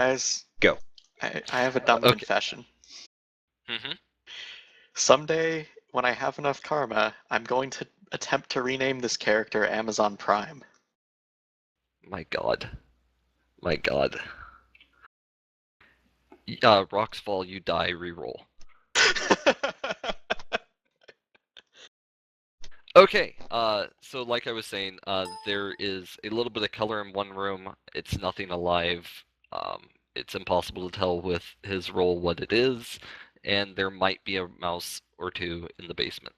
Guys, Go. I have a dumb Okay. confession. Mm-hmm. Someday, when I have enough karma, I'm going to attempt to rename this character Amazon Prime. My God. My God. Rocks fall, you die, reroll. Okay, so like I was saying, there is a little bit of color in one room. It's nothing alive. It's impossible to tell with his roll what it is, and there might be a mouse or two in the basement.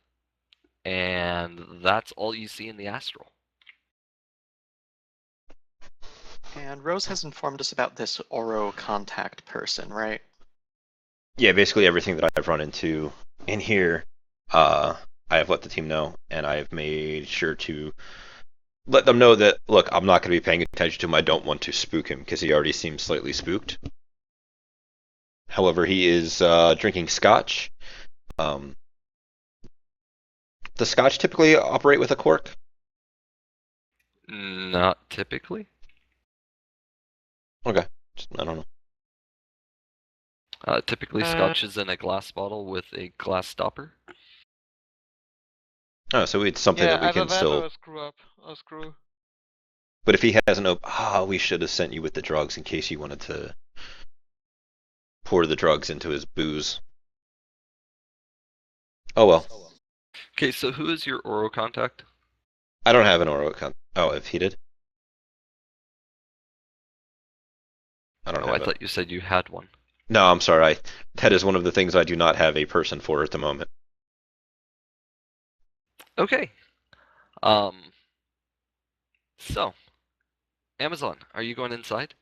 And that's all you see in the astral. And Rose has informed us about this Oro contact person, right? Yeah, basically everything that I've run into in here, I have let the team know, and I've made sure to let them know that, look, I'm not going to be paying attention to him. I don't want to spook him, because he already seems slightly spooked. However, he is drinking scotch. Does scotch typically operate with a cork? Not typically. Okay, I don't know. Typically, scotch is in a glass bottle with a glass stopper. Oh, so it's something Yeah, that we either can that still... or a screw up. Or screw. But if he has an we should have sent you with the drugs in case you wanted to pour the drugs into his booze. Oh well. Okay, so who is your Oro contact? I don't have an Oro account. Oh, if he did? I don't Oh, I have it. thought you said you had one. No, I'm sorry. That is one of the things I do not have a person for at the moment. Okay. So, Amazon, are you going inside?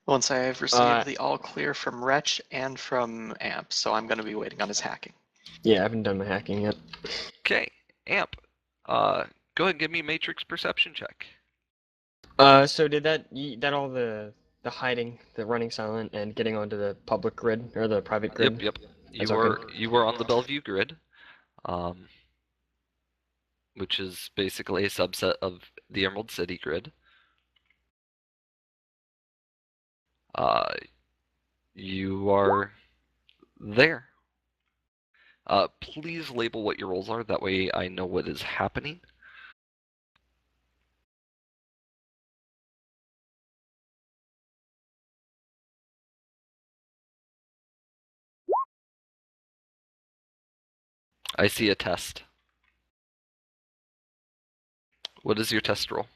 Once I have received the all clear from Wretch and from Amp, so I'm going to be waiting on his hacking. Yeah, I haven't done my hacking yet. Okay, Amp, go ahead and give me a Matrix perception check. So did that all the hiding, the running silent, and getting onto the public grid or the private grid? Yep. That's You were on the Bellevue grid, which is basically a subset of the Emerald City grid. You are there. Please label what your roles are, that way I know what is happening. I see a test. What is your test roll?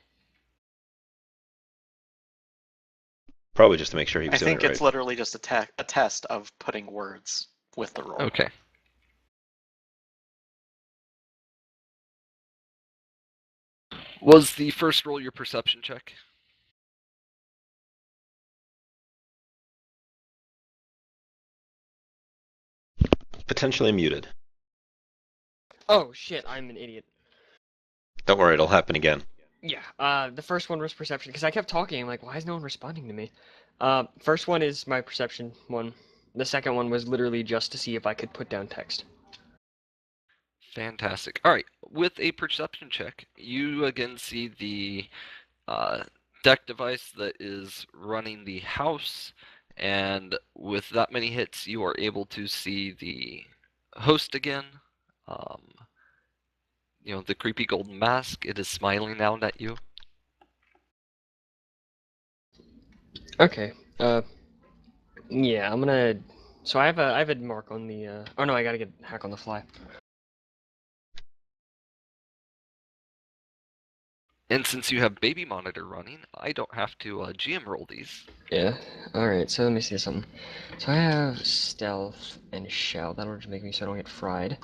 Probably just to make sure he I was doing think it it's right. literally just a test of putting words with the roll. Okay. Was the first roll your perception check? Potentially muted. Oh shit, I'm an idiot. Don't worry, it'll happen again. Yeah, the first one was perception, because I kept talking, I'm like, why is no one responding to me? First one is my perception one. The second one was literally just to see if I could put down text. Fantastic. Alright, with a perception check, you again see the deck device that is running the house, and with that many hits, you are able to see the host again. You know, the creepy golden mask, it is smiling down at you. Okay, yeah, I'm gonna... So I have a mark on the, oh no, I gotta get hack on the fly. And since you have baby monitor running, I don't have to GM roll these. Yeah, alright, so let me see something. So I have stealth and shell, that'll just make me so I don't get fried.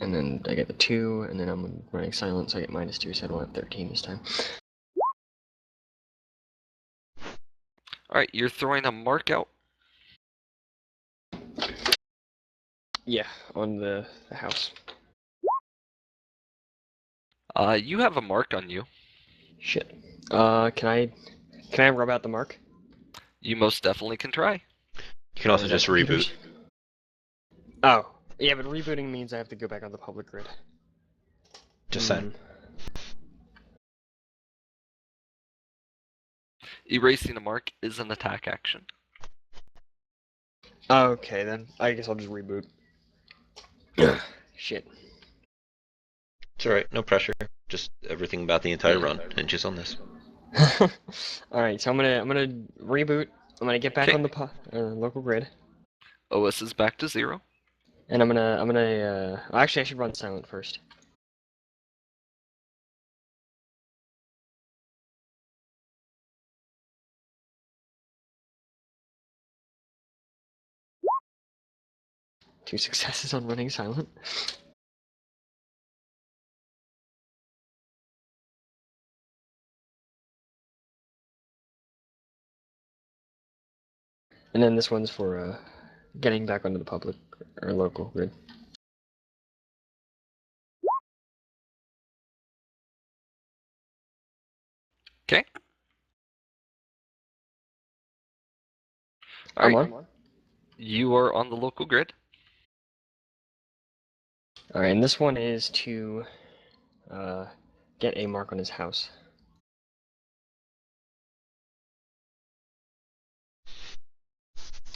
And then I get the 2, and then I'm running silent, so I get -2, so I don't have 13 this time. Alright, you're throwing a mark out. Yeah, on the house. You have a mark on you. Shit. Can I rub out the mark? You most definitely can try. You can also Is that just computers? reboot. Oh, yeah, but rebooting means I have to go back on the public grid. Just saying. Erasing a mark is an attack action. Okay, then I guess I'll just reboot. Shit. It's alright, no pressure. Just everything about the entire run hinges on this. All right, so I'm gonna reboot. I'm gonna get back Okay. on the local grid, OS is back to 0. and actually I should run silent first. Two successes on running silent. And then this one's for getting back onto the public or local grid. Okay. I'm Alright. on. You are on the local grid. All right, and this one is to get a mark on his house.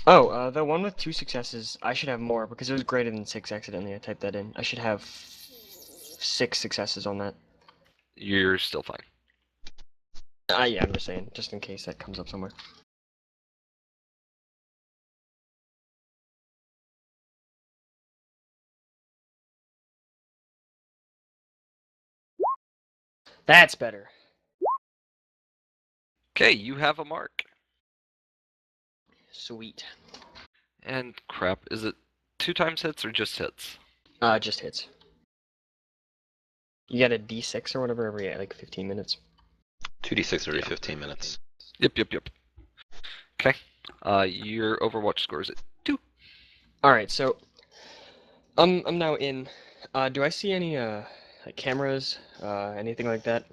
Oh, the one with 2 successes, I should have more because it was greater than 6 accidentally. I typed that in. I should have 6 successes on that. You're still fine. Yeah, I'm just saying, just in case that comes up somewhere. That's better. Okay, you have a mark. Sweet. And crap, is it 2 times hits or just hits? Just hits. You get a D6 or whatever every like 15 minutes. 2d6 every Yeah. 15 minutes. Yep. Okay. Your Overwatch score is at 2. All right, so I'm now in. Do I see any like cameras, anything like that?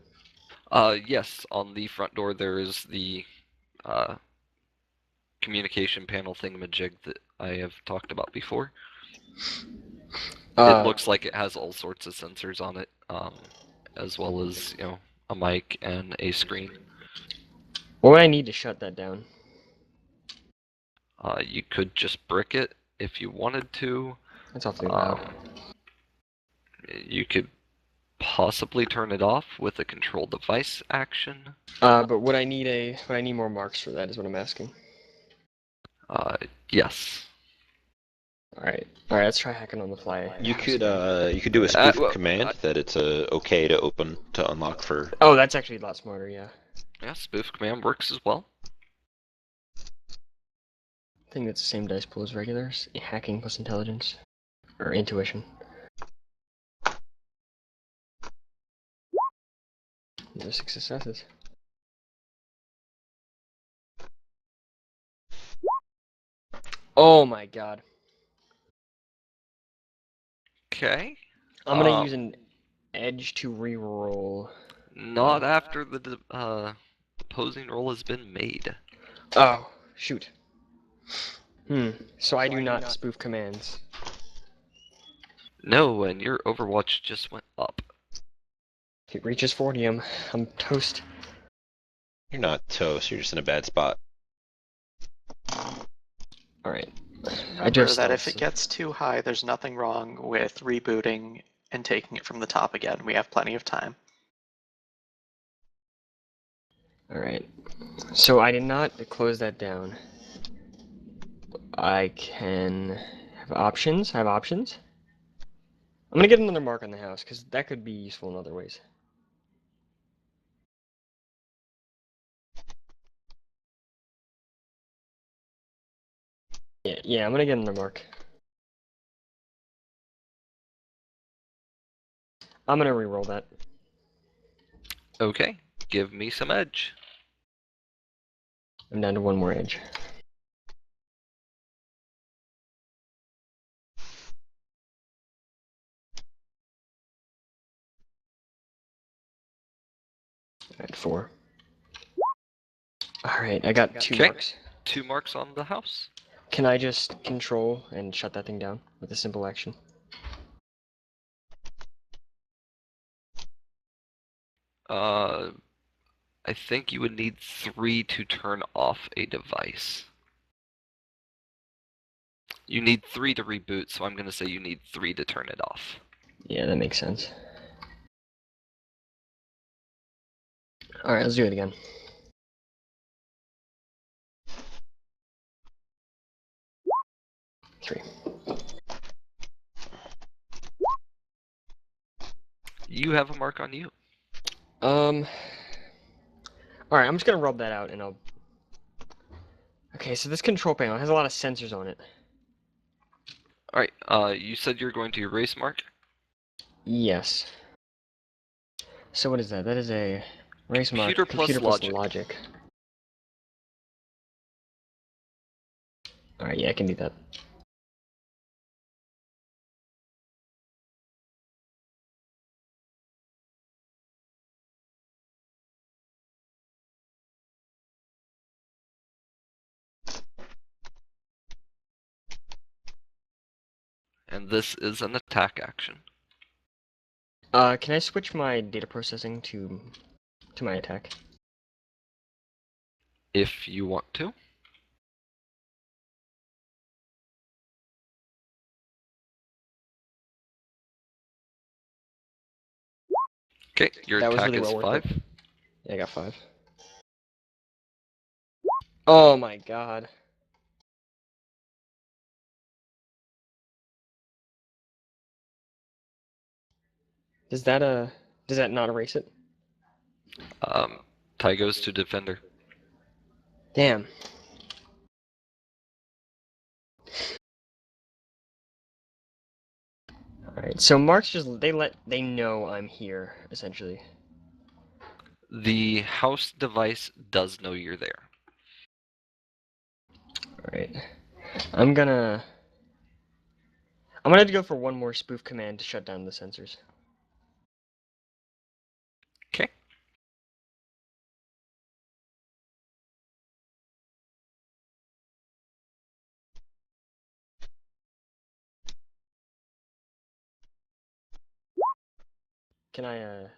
Yes, on the front door there is the communication panel thingamajig that I have talked about before. It looks like it has all sorts of sensors on it, as well as, a mic and a screen. What would I need to shut that down? You could just brick it if you wanted to. That's awfully loud. You could possibly turn it off with a control device action. But would I need more marks for that? Is what I'm asking. Yes. All right. Let's try hacking on the fly. You could do a spoof well, command that it's okay to unlock for. Oh, that's actually a lot smarter. Yeah. Yeah, spoof command works as well. I think it's the same dice pool as regulars. Hacking plus intelligence or intuition. There's 6 successes. Oh my god. Okay. I'm gonna use an edge to re-roll. Not after the opposing roll has been made. Oh, shoot. So I do not spoof commands. No, and your Overwatch just went up. If it reaches 40, I'm toast. You're not toast. You're just in a bad spot. All right. Remember that if it gets too high, there's nothing wrong with rebooting and taking it from the top again. We have plenty of time. All right. So I did not close that down. I can have options. I have options. I'm gonna get another mark on the house because that could be useful in other ways. Yeah, I'm gonna get another mark. I'm gonna re-roll that. Okay, give me some edge. I'm down to 1 more edge. At 4. All right, I got 2 Okay. marks. 2 marks on the house. Can I just control and shut that thing down with a simple action? I think you would need 3 to turn off a device. You need 3 to reboot, so I'm going to say you need 3 to turn it off. Yeah, that makes sense. Alright, let's do it again. Three. You have a mark on you. Alright, I'm just gonna rub that out and I'll... Okay, so this control panel has a lot of sensors on it. Alright, you said you're going to erase mark? Yes. So what is that? That is a race mark. Computer plus logic. Alright, yeah, I can do that. And this is an attack action. Can I switch my data processing to my attack? If you want to. Okay, your That was attack really is well worth 5. it. Yeah, I got 5. Oh my god. Does that not erase it? Tie goes to defender. Damn. Alright, so marks just they know I'm here, essentially. The house device does know you're there. Alright. I'm gonna have to go for one more spoof command to shut down the sensors. Okay. Can I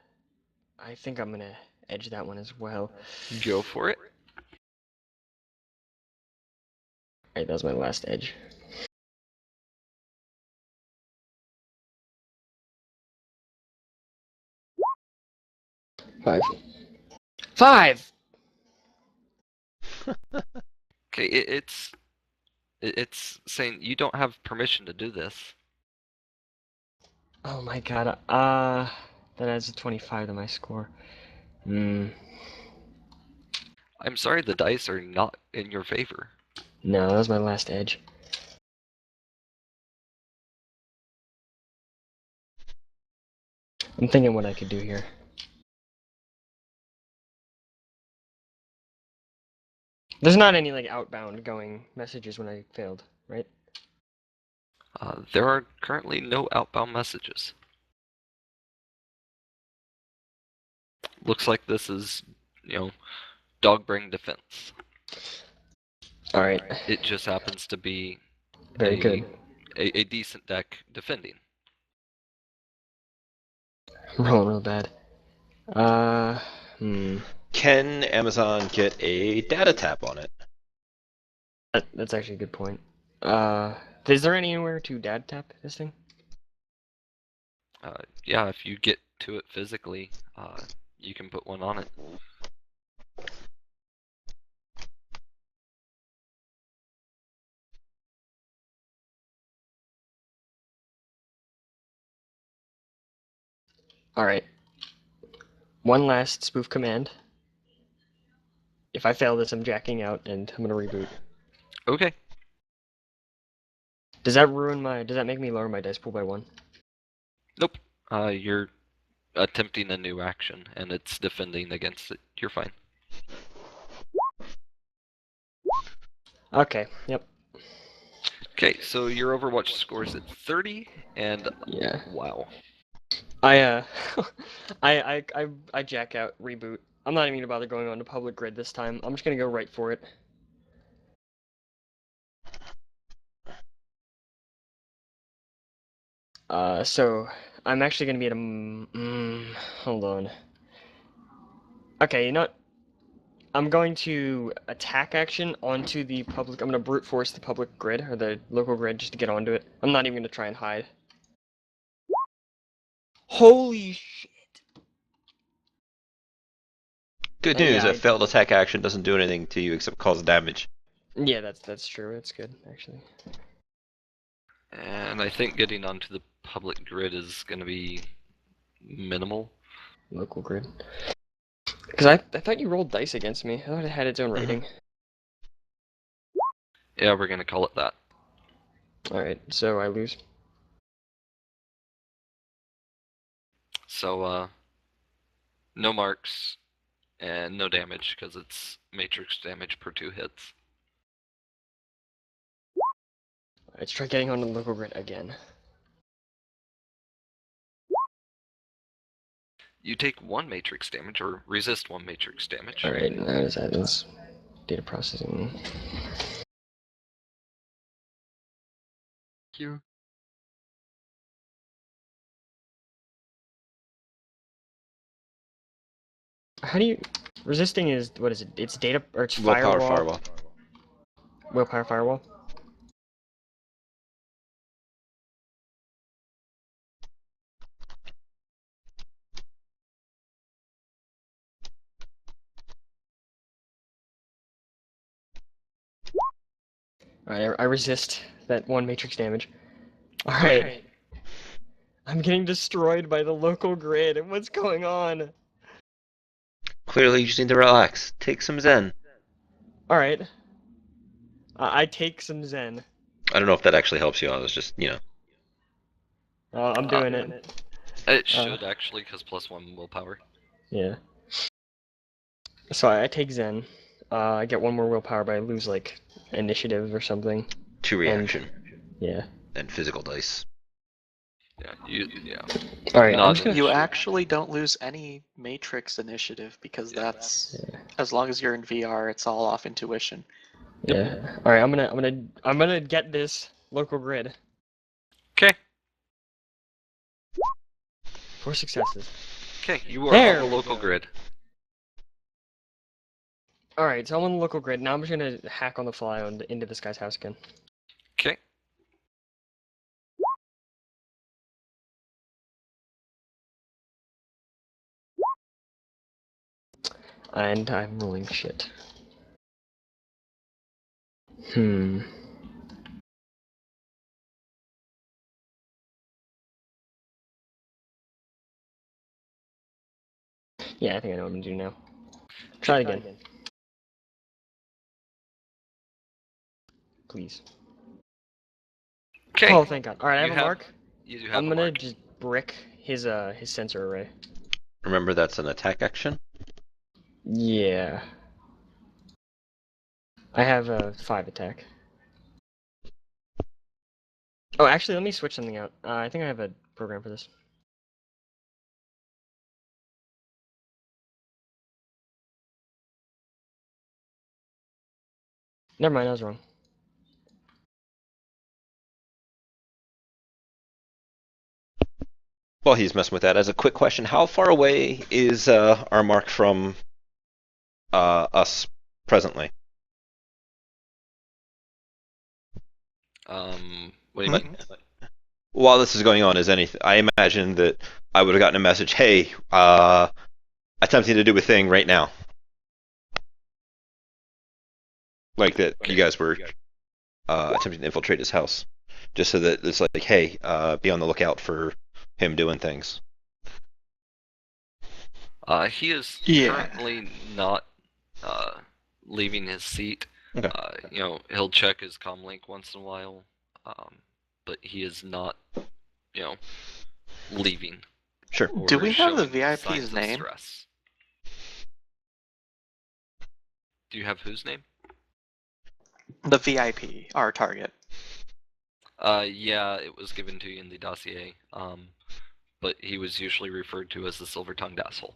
think I'm gonna edge that one as well. Go for it. Alright, that was my last edge. Five. 5! Okay, it's saying you don't have permission to do this. Oh my god, that adds a 25 to my score. Hmm. I'm sorry, the dice are not in your favor. No, that was my last edge. I'm thinking what I could do here. There's not any, like, outbound going messages when I failed, right? There are currently no outbound messages. Looks like this is, dog brain defense. Alright. It just happens to be Very good. a decent deck defending. Rolling real bad. Can Amazon get a data tap on it? That's actually a good point. Is there anywhere to dad tap this thing? Yeah, if you get to it physically, you can put one on it. Alright. One last spoof command. If I fail this, I'm jacking out and I'm gonna reboot. Okay. Does that make me lower my dice pool by 1? Nope. You're attempting a new action, and it's defending against it. You're fine. Okay, yep. Okay, so your Overwatch scores at 30, and Yeah. wow. I I jack out, reboot. I'm not even gonna bother going on to public grid this time. I'm just gonna go right for it. So I'm actually gonna be at a hold on. Okay, you know what? I'm going to attack action onto the public. I'm going to brute force the public grid, or the local grid, just to get onto it. I'm not even going to try and hide. Holy shit. Good news, Yeah, a failed attack action doesn't do anything to you except cause damage. Yeah, that's true. That's good, actually. And I think getting onto the public grid is going to be minimal. Local grid. Because I thought you rolled dice against me. I thought it had its own rating. Yeah, we're going to call it that. Alright, so I lose. So, no marks and no damage because it's matrix damage per 2 hits. Let's try getting onto the local grid again. You take 1 matrix damage, or resist 1 matrix damage. Alright, that's data processing. Here. How do you... Resisting is... What is it? It's data... Or it's Willpower firewall. firewall. Willpower firewall? Alright, I resist that 1 matrix damage. Alright. I'm getting destroyed by the local grid. What's going on? Clearly, you just need to relax. Take some Zen. Alright. I take some Zen. I don't know if that actually helps you. I was just, I'm doing it. It should actually, because +1 willpower. Yeah. So I take Zen. I get 1 more willpower, but I lose, like, initiative or something. 2 reaction Yeah. and physical dice. Yeah. Alright, Not I'm just gonna... You actually don't lose any matrix initiative because that's as long as you're in VR, it's all off intuition. Yeah. Alright, I'm gonna get this local grid. Okay. 4 successes. Okay, you are There on we the local go. grid. Alright, so I'm on the local grid. Now I'm just gonna hack on the fly into this guy's house again. Okay. And I'm rolling shit. Yeah, I think I know what I'm gonna do now. Try it again. Please. Okay. Oh, thank God. Alright, I have You a have- mark. You do have I'm a gonna mark. just brick his sensor array. Remember, that's an attack action. Yeah. I have a 5 attack. Oh, actually, let me switch something out. I think I have a program for this. Never mind, I was wrong. While he's messing with that, as a quick question, how far away is our mark from us presently? What do you mean? While this is going on, is anything? I imagine that I would have gotten a message. Hey, attempting to do a thing right now, like that. You guys were attempting to infiltrate his house, just so that it's like, hey, be on the lookout for him doing things. He is Yeah. currently not leaving his seat. Okay. He'll check his comm link once in a while, but he is not, leaving. Sure. Or Do we have the showing VIP's signs of name? stress. Do you have whose name? The VIP, our target. Yeah, it was given to you in the dossier. But he was usually referred to as the silver-tongued asshole.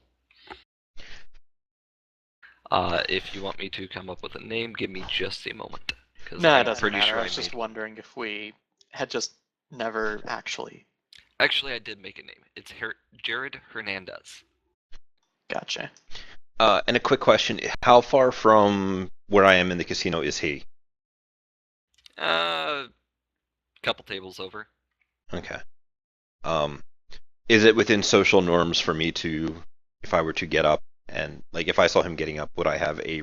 If you want me to come up with a name, give me just a moment. No, it I'm doesn't pretty matter. sure I was just wondering if we had just never actually. Actually, I did make a name. It's Jared Hernandez. Gotcha. And a quick question: how far from where I am in the casino is he? Couple tables over. Okay. Is it within social norms for me to, if I were to get up and like if I saw him getting up, would I have a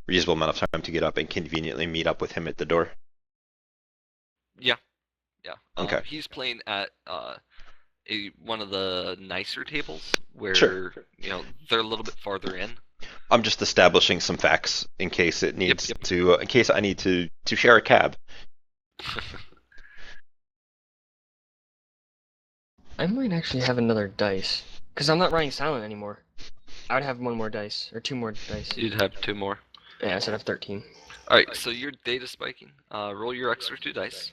reasonable amount of time to get up and conveniently meet up with him at the door? Yeah. Okay. He's playing at one of the nicer tables where Sure. they're a little bit farther in. I'm just establishing some facts in case it needs to, in case I need to share a cab. I might actually have another dice. Because I'm not riding silent anymore. I would have one more dice, or two more dice. You'd have 2 more. Yeah, I said I have 13. Alright, so you're data spiking. Roll your extra 2 dice.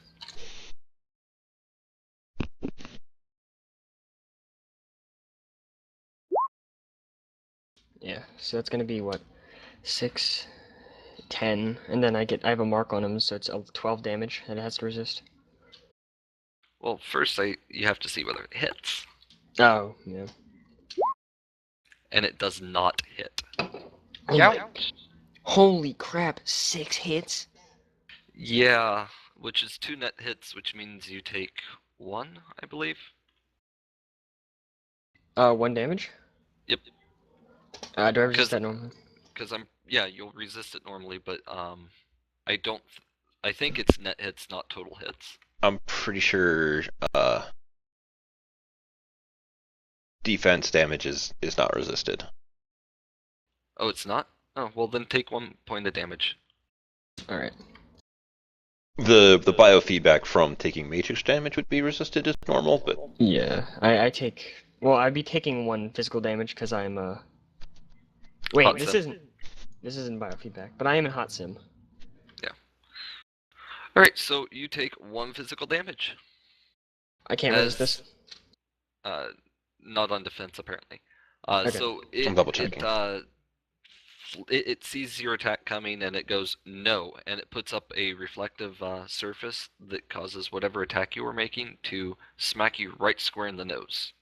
Yeah, so that's gonna be what? 6, 10, and then I have a mark on him, so it's 12 damage that it has to resist. Well, first you have to see whether it hits. Oh, yeah. And it does not hit. Ouch. Holy crap, 6 hits? Yeah, which is 2 net hits, which means you take 1, I believe. 1 damage? Yep. Do I resist that normally? Because you'll resist it normally, but I think it's net hits, not total hits. I'm pretty sure defense damage is not resisted. Oh, it's not? Oh, well then take 1 point of damage. Alright. The biofeedback from taking matrix damage would be resisted as normal, but Yeah, I take... Well, I'd be taking 1 physical damage because I'm, Wait, Hot this sim. isn't biofeedback, but I am in hot sim. Yeah. Alright, so you take 1 physical damage. I can't resist this. Not on defense, apparently. Okay. So I'm double checking. It sees your attack coming and it goes no, and it puts up a reflective surface that causes whatever attack you were making to smack you right square in the nose.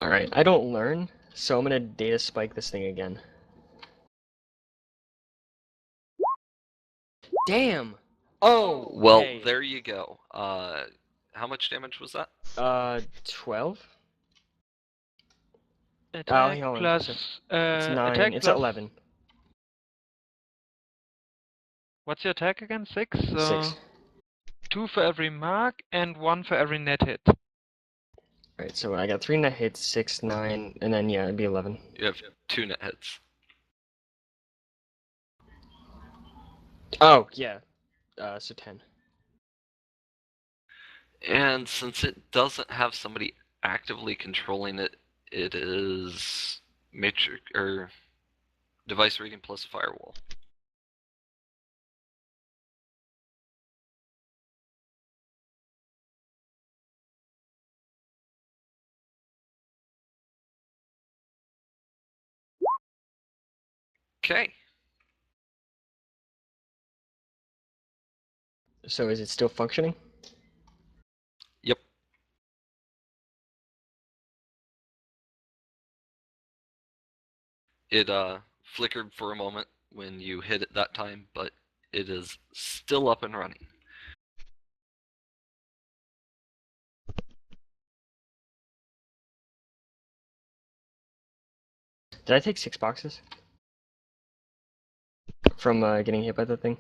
Alright, I don't learn, so I'm gonna data spike this thing again. Damn! Oh! Well, okay. there you go. How much damage was that? 12? Attack hold on. plus It's 9. attack It's plus 11. What's your attack again? 6? 6. 2 for every mark and 1 for every net hit. Right, so I got 3 net hits, 6, 9, and then, yeah, it'd be 11. You have 2 net hits. Oh, yeah. So 10. And since it doesn't have somebody actively controlling it, it is matrix or device rating plus firewall. Okay. So is it still functioning? Yep. It flickered for a moment when you hit it that time, but it is still up and running. Did I take 6 boxes? From getting hit by the thing?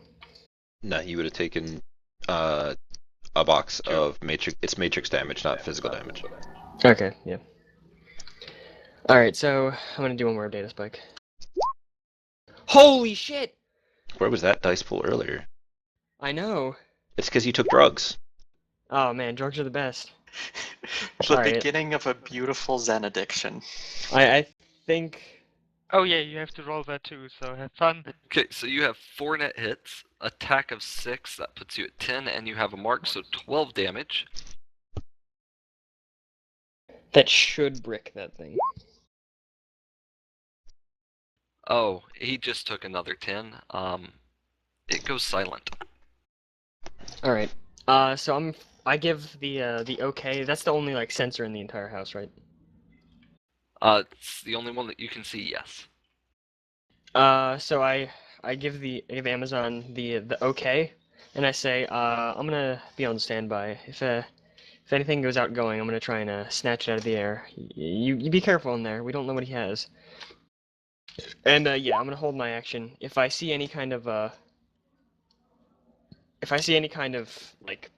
no, you would have taken a box 2. of matrix. It's matrix damage, not physical damage. Okay, yeah. Alright, so I'm gonna do one more data spike. Holy shit! Where was that dice pool earlier? I know. It's because you took drugs. Oh man, drugs are the best. The Alright. beginning of a beautiful Zen addiction. I think... Oh yeah, you have to roll that too, so have fun. Okay, so you have 4 net hits, attack of 6, that puts you at 10, and you have a mark, so 12 damage. That should brick that thing. Oh, he just took another 10. It goes silent. Alright. So I give the okay. That's the only like sensor in the entire house, right? It's the only one that you can see. Yes. So I give Amazon the okay, and I say I'm gonna be on standby. If anything goes outgoing, I'm gonna try and snatch it out of the air. You be careful in there. We don't know what he has. And yeah, I'm gonna hold my action. If I see any kind of like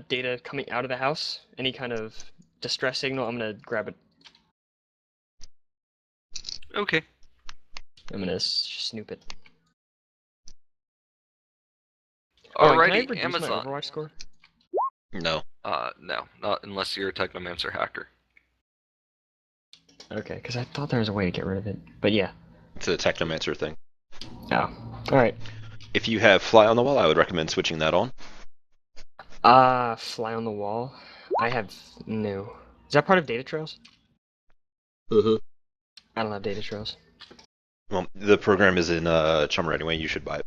data coming out of the house, any kind of distress signal, I'm gonna grab it. Okay. I'm gonna snoop it. Oh, and can I Alrighty, reduce my Amazon. Overwatch score? No. No, not unless you're a Technomancer hacker. Okay, because I thought there was a way to get rid of it. But yeah. It's a Technomancer thing. Oh. Alright. If you have Fly on the Wall, I would recommend switching that on. Fly on the wall. I have no. Is that part of data trails? Mm-hmm. I don't have data trails. Well, the program is in Chummer anyway. You should buy it.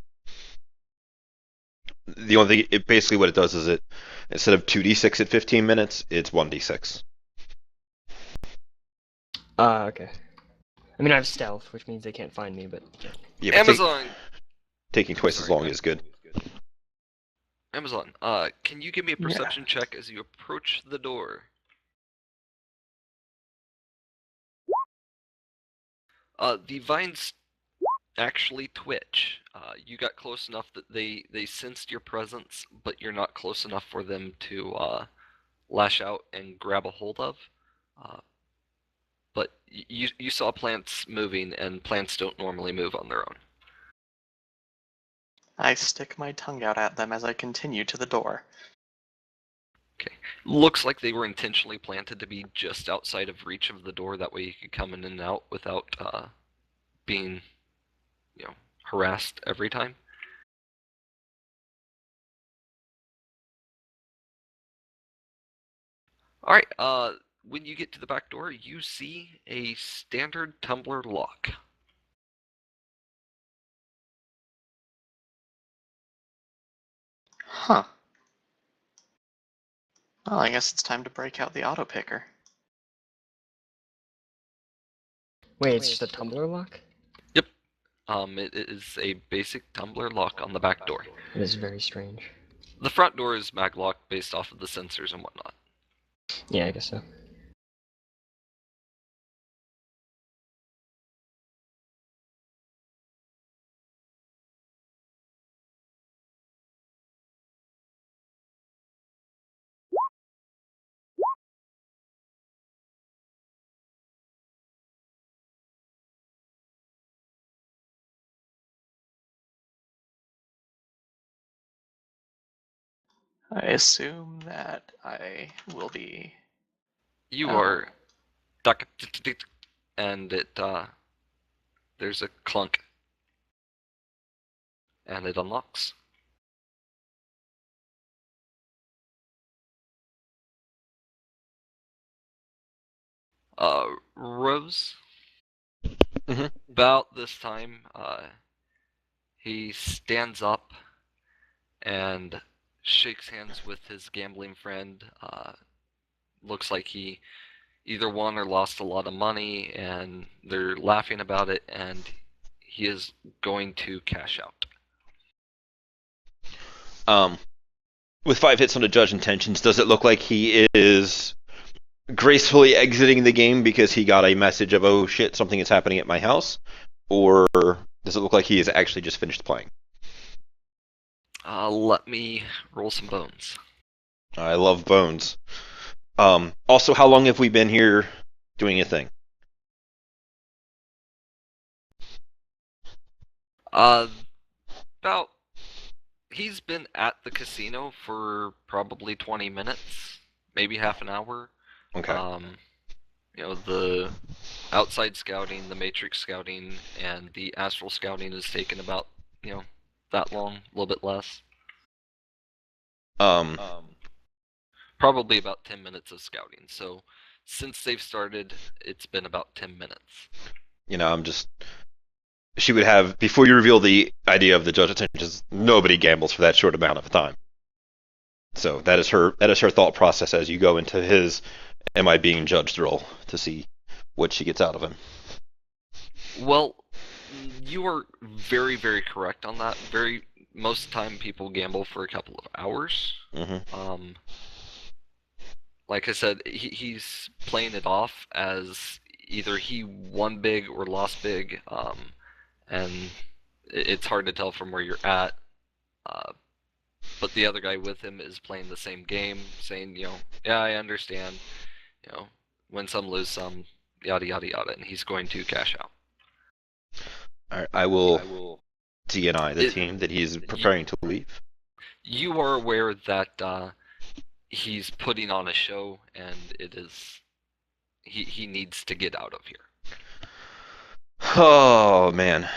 The only thing, basically what it does is it, instead of 2d6 at 15 minutes, it's 1d6. Okay. I mean, I have stealth, which means they can't find me, but... Yeah, but Amazon. taking twice as long is good. Amazon. Can you give me a perception check as you approach the door? The vines actually twitch. You got close enough that they sensed your presence, but you're not close enough for them to lash out and grab a hold of. But you saw plants moving, and plants don't normally move on their own. I stick my tongue out at them as I continue to the door. Okay. Looks like they were intentionally planted to be just outside of reach of the door. That way you could come in and out without being, harassed every time. All right. When you get to the back door, you see a standard tumbler lock. Huh. Well, I guess it's time to break out the auto picker. Wait, it's just a tumbler lock? Yep. It is a basic tumbler lock on the back door. It is very strange. The front door is maglock based off of the sensors and whatnot. Yeah, I guess so. I assume that I will be... You Oh. are and it there's a clunk and it unlocks. Rose. Mhm. About this time, he stands up and shakes hands with his gambling friend. Looks like he either won or lost a lot of money, and they're laughing about it, and he is going to cash out. With 5 hits on the judge intentions, does it look like he is gracefully exiting the game because he got a message of, oh shit, something is happening at my house? Or does it look like he has actually just finished playing? Let me roll some bones. I love bones. Also, how long have we been here doing a thing? He's been at the casino for probably 20 minutes, maybe half an hour. Okay. The outside scouting, the matrix scouting, and the astral scouting has taken about, that long, a little bit less. Probably about 10 minutes of scouting. So since they've started, it's been about 10 minutes. She would have, before you reveal the idea of the judge intentions, nobody gambles for that short amount of time. So that is her thought process as you go into his am I being judged role to see what she gets out of him. Well, you are very, very correct on that. Most time people gamble for a couple of hours. Mm-hmm. Like I said, he's playing it off as either he won big or lost big, and it's hard to tell from where you're at. But the other guy with him is playing the same game, saying, yeah, I understand, win some, lose some, yada yada yada, and he's going to cash out. All right, I will DNI the team that he's preparing to leave. You are aware that he's putting on a show, and he needs to get out of here. Oh man.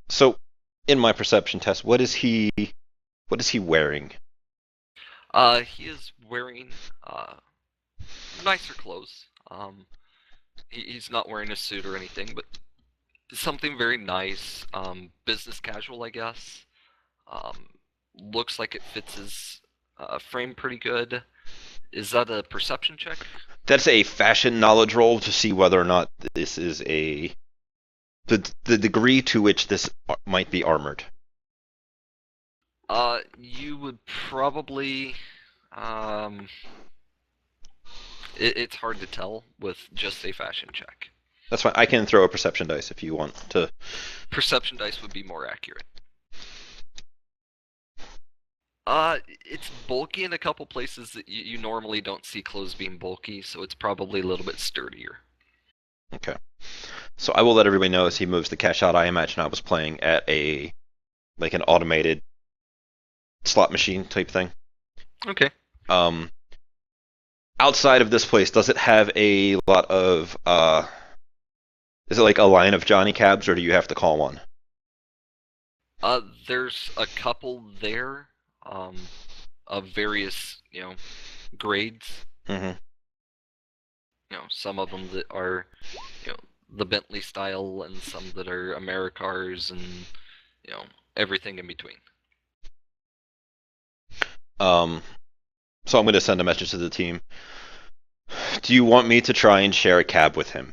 So, in my perception test, what is he wearing? He is wearing nicer clothes. He's not wearing a suit or anything, but something very nice, business casual, I guess. Looks like it fits his frame pretty good. Is that a perception check? That's a fashion knowledge roll to see whether or not this is the degree to which this might be armored. You would probably it's hard to tell with just a fashion check. That's fine. I can throw a perception dice if you want to. Perception dice would be more accurate. It's bulky in a couple places that you normally don't see clothes being bulky, so it's probably a little bit sturdier. Okay. So I will let everybody know as he moves the cash out. I imagine I was playing at an automated slot machine type thing. Okay. Outside of this place, does it have a lot of is it like a line of Johnny cabs, or do you have to call one? There's a couple there, of various, grades. Mm-hmm. Some of them that are, the Bentley style, and some that are Americars, and, everything in between. So I'm going to send a message to the team. Do you want me to try and share a cab with him?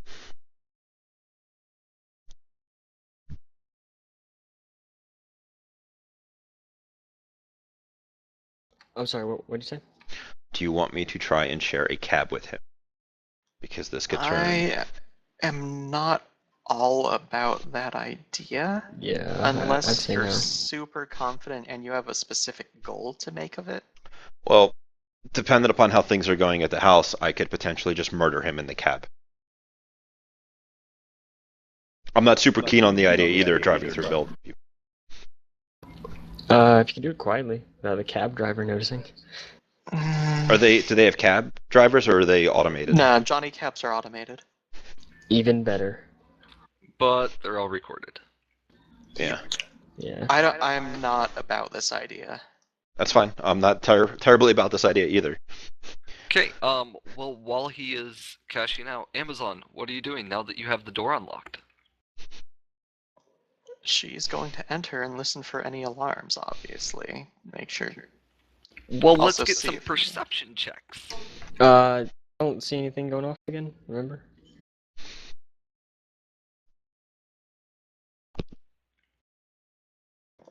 I'm sorry, what did you say? Do you want me to try and share a cab with him? Because this could turn. I am not all about that idea. Yeah, Unless I'd say you're no. super confident and you have a specific goal to make of it. Well, dependent upon how things are going at the house, I could potentially just murder him in the cab. I'm not super keen on the idea either, driving through Bellevue. If you can do it quietly, without the cab driver noticing. Do they have cab drivers, or are they automated? Nah, Johnny cabs are automated. Even better. But they're all recorded. Yeah. Yeah. I'm not about this idea. That's fine. I'm not terribly about this idea either. Okay, well, while he is cashing out, Amazon, what are you doing now that you have the door unlocked? She's going to enter and listen for any alarms, obviously. Make sure. Well, let's Also get see some if- perception checks. Don't see anything going off again, remember?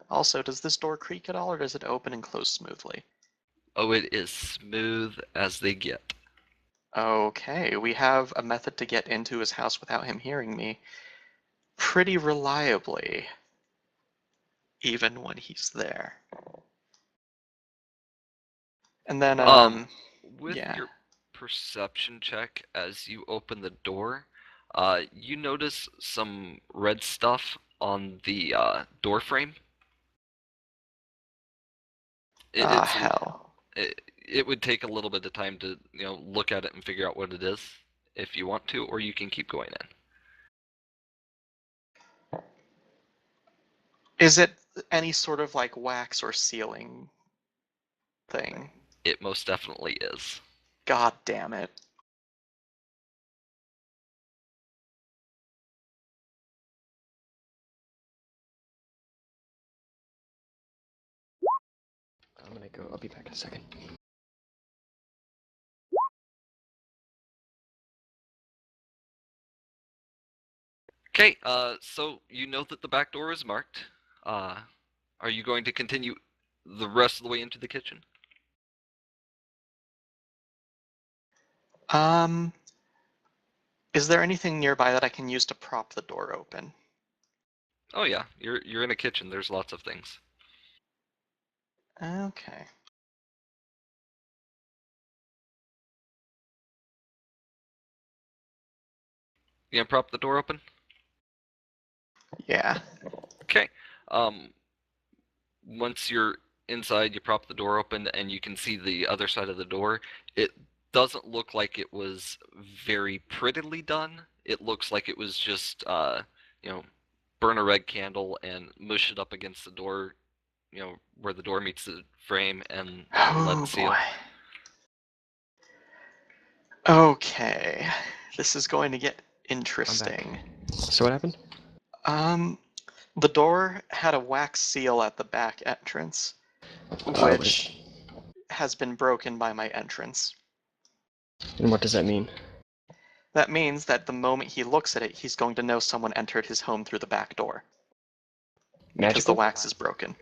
Also, does this door creak at all, or does it open and close smoothly? Oh, it is smooth as they get. Okay, we have a method to get into his house without him hearing me pretty reliably, even when he's there. And then, With yeah. your perception check, as you open the door, you notice some red stuff on the door frame. Hell. It would take a little bit of time to look at it and figure out what it is if you want to, or you can keep going in. Is it any sort of like wax or sealing thing? It most definitely is. God damn it. I'm gonna go, I'll be back in a second. Okay, so you know that the back door is marked. Are you going to continue the rest of the way into the kitchen? Is there anything nearby that I can use to prop the door open? Oh yeah, you're in a kitchen. There's lots of things. Okay. You gonna prop the door open? Yeah. Okay. Once you're inside, you prop the door open, and you can see the other side of the door. It doesn't look like it was very prettily done. It looks like it was just, burn a red candle and mush it up against the door, where the door meets the frame, and let Oh seal. boy. Okay. This is going to get I'm interesting. back. So what happened? The door had a wax seal at the back entrance, What which has been broken by my entrance. And what does that mean? That means that the moment he looks at it, he's going to know someone entered his home through the back door. Because the Magical? wax is broken.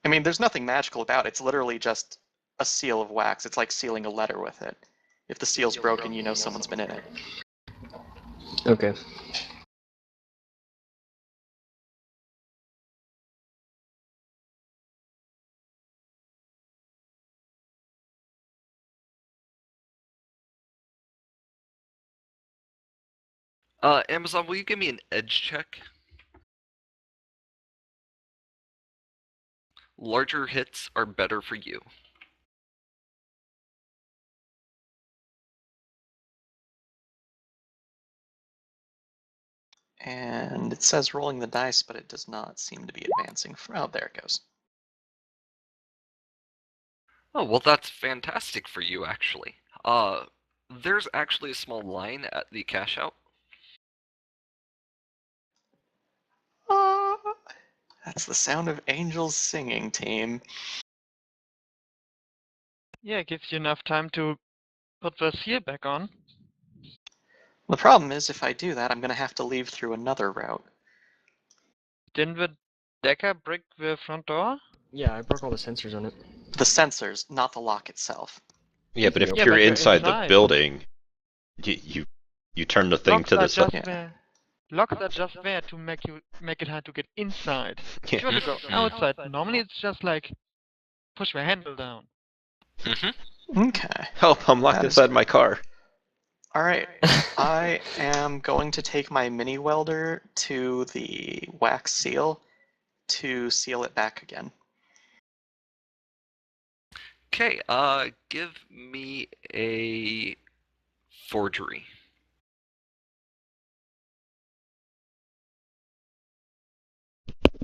I mean, there's nothing magical about it. It's literally just a seal of wax. It's like sealing a letter with it. If the seal's broken, you know someone's been in it. Okay. Amazon, will you give me an edge check? Larger hits are better for you. And it says rolling the dice, but it does not seem to be advancing. Oh, there it goes. Oh, well, that's fantastic for you, actually. There's actually a small line at the cash out. Ah, that's the sound of angels singing, team. Yeah, it gives you enough time to put the seal back on. The problem is, if I do that, I'm going to have to leave through another route. Didn't the decker break the front door? Yeah, I broke all the sensors on it. The sensors, not the lock itself. Yeah, but if Yeah, you're but you're inside the inside. building, you turn the thing Locks to are the side. just there. Locks are just there to make it hard to get inside. If Yeah. you want to go outside, normally it's just like push the handle down. Okay. Help! I'm locked That is inside my car. Alright. I am going to take my mini welder to the wax seal to seal it back again. Okay, give me a forgery.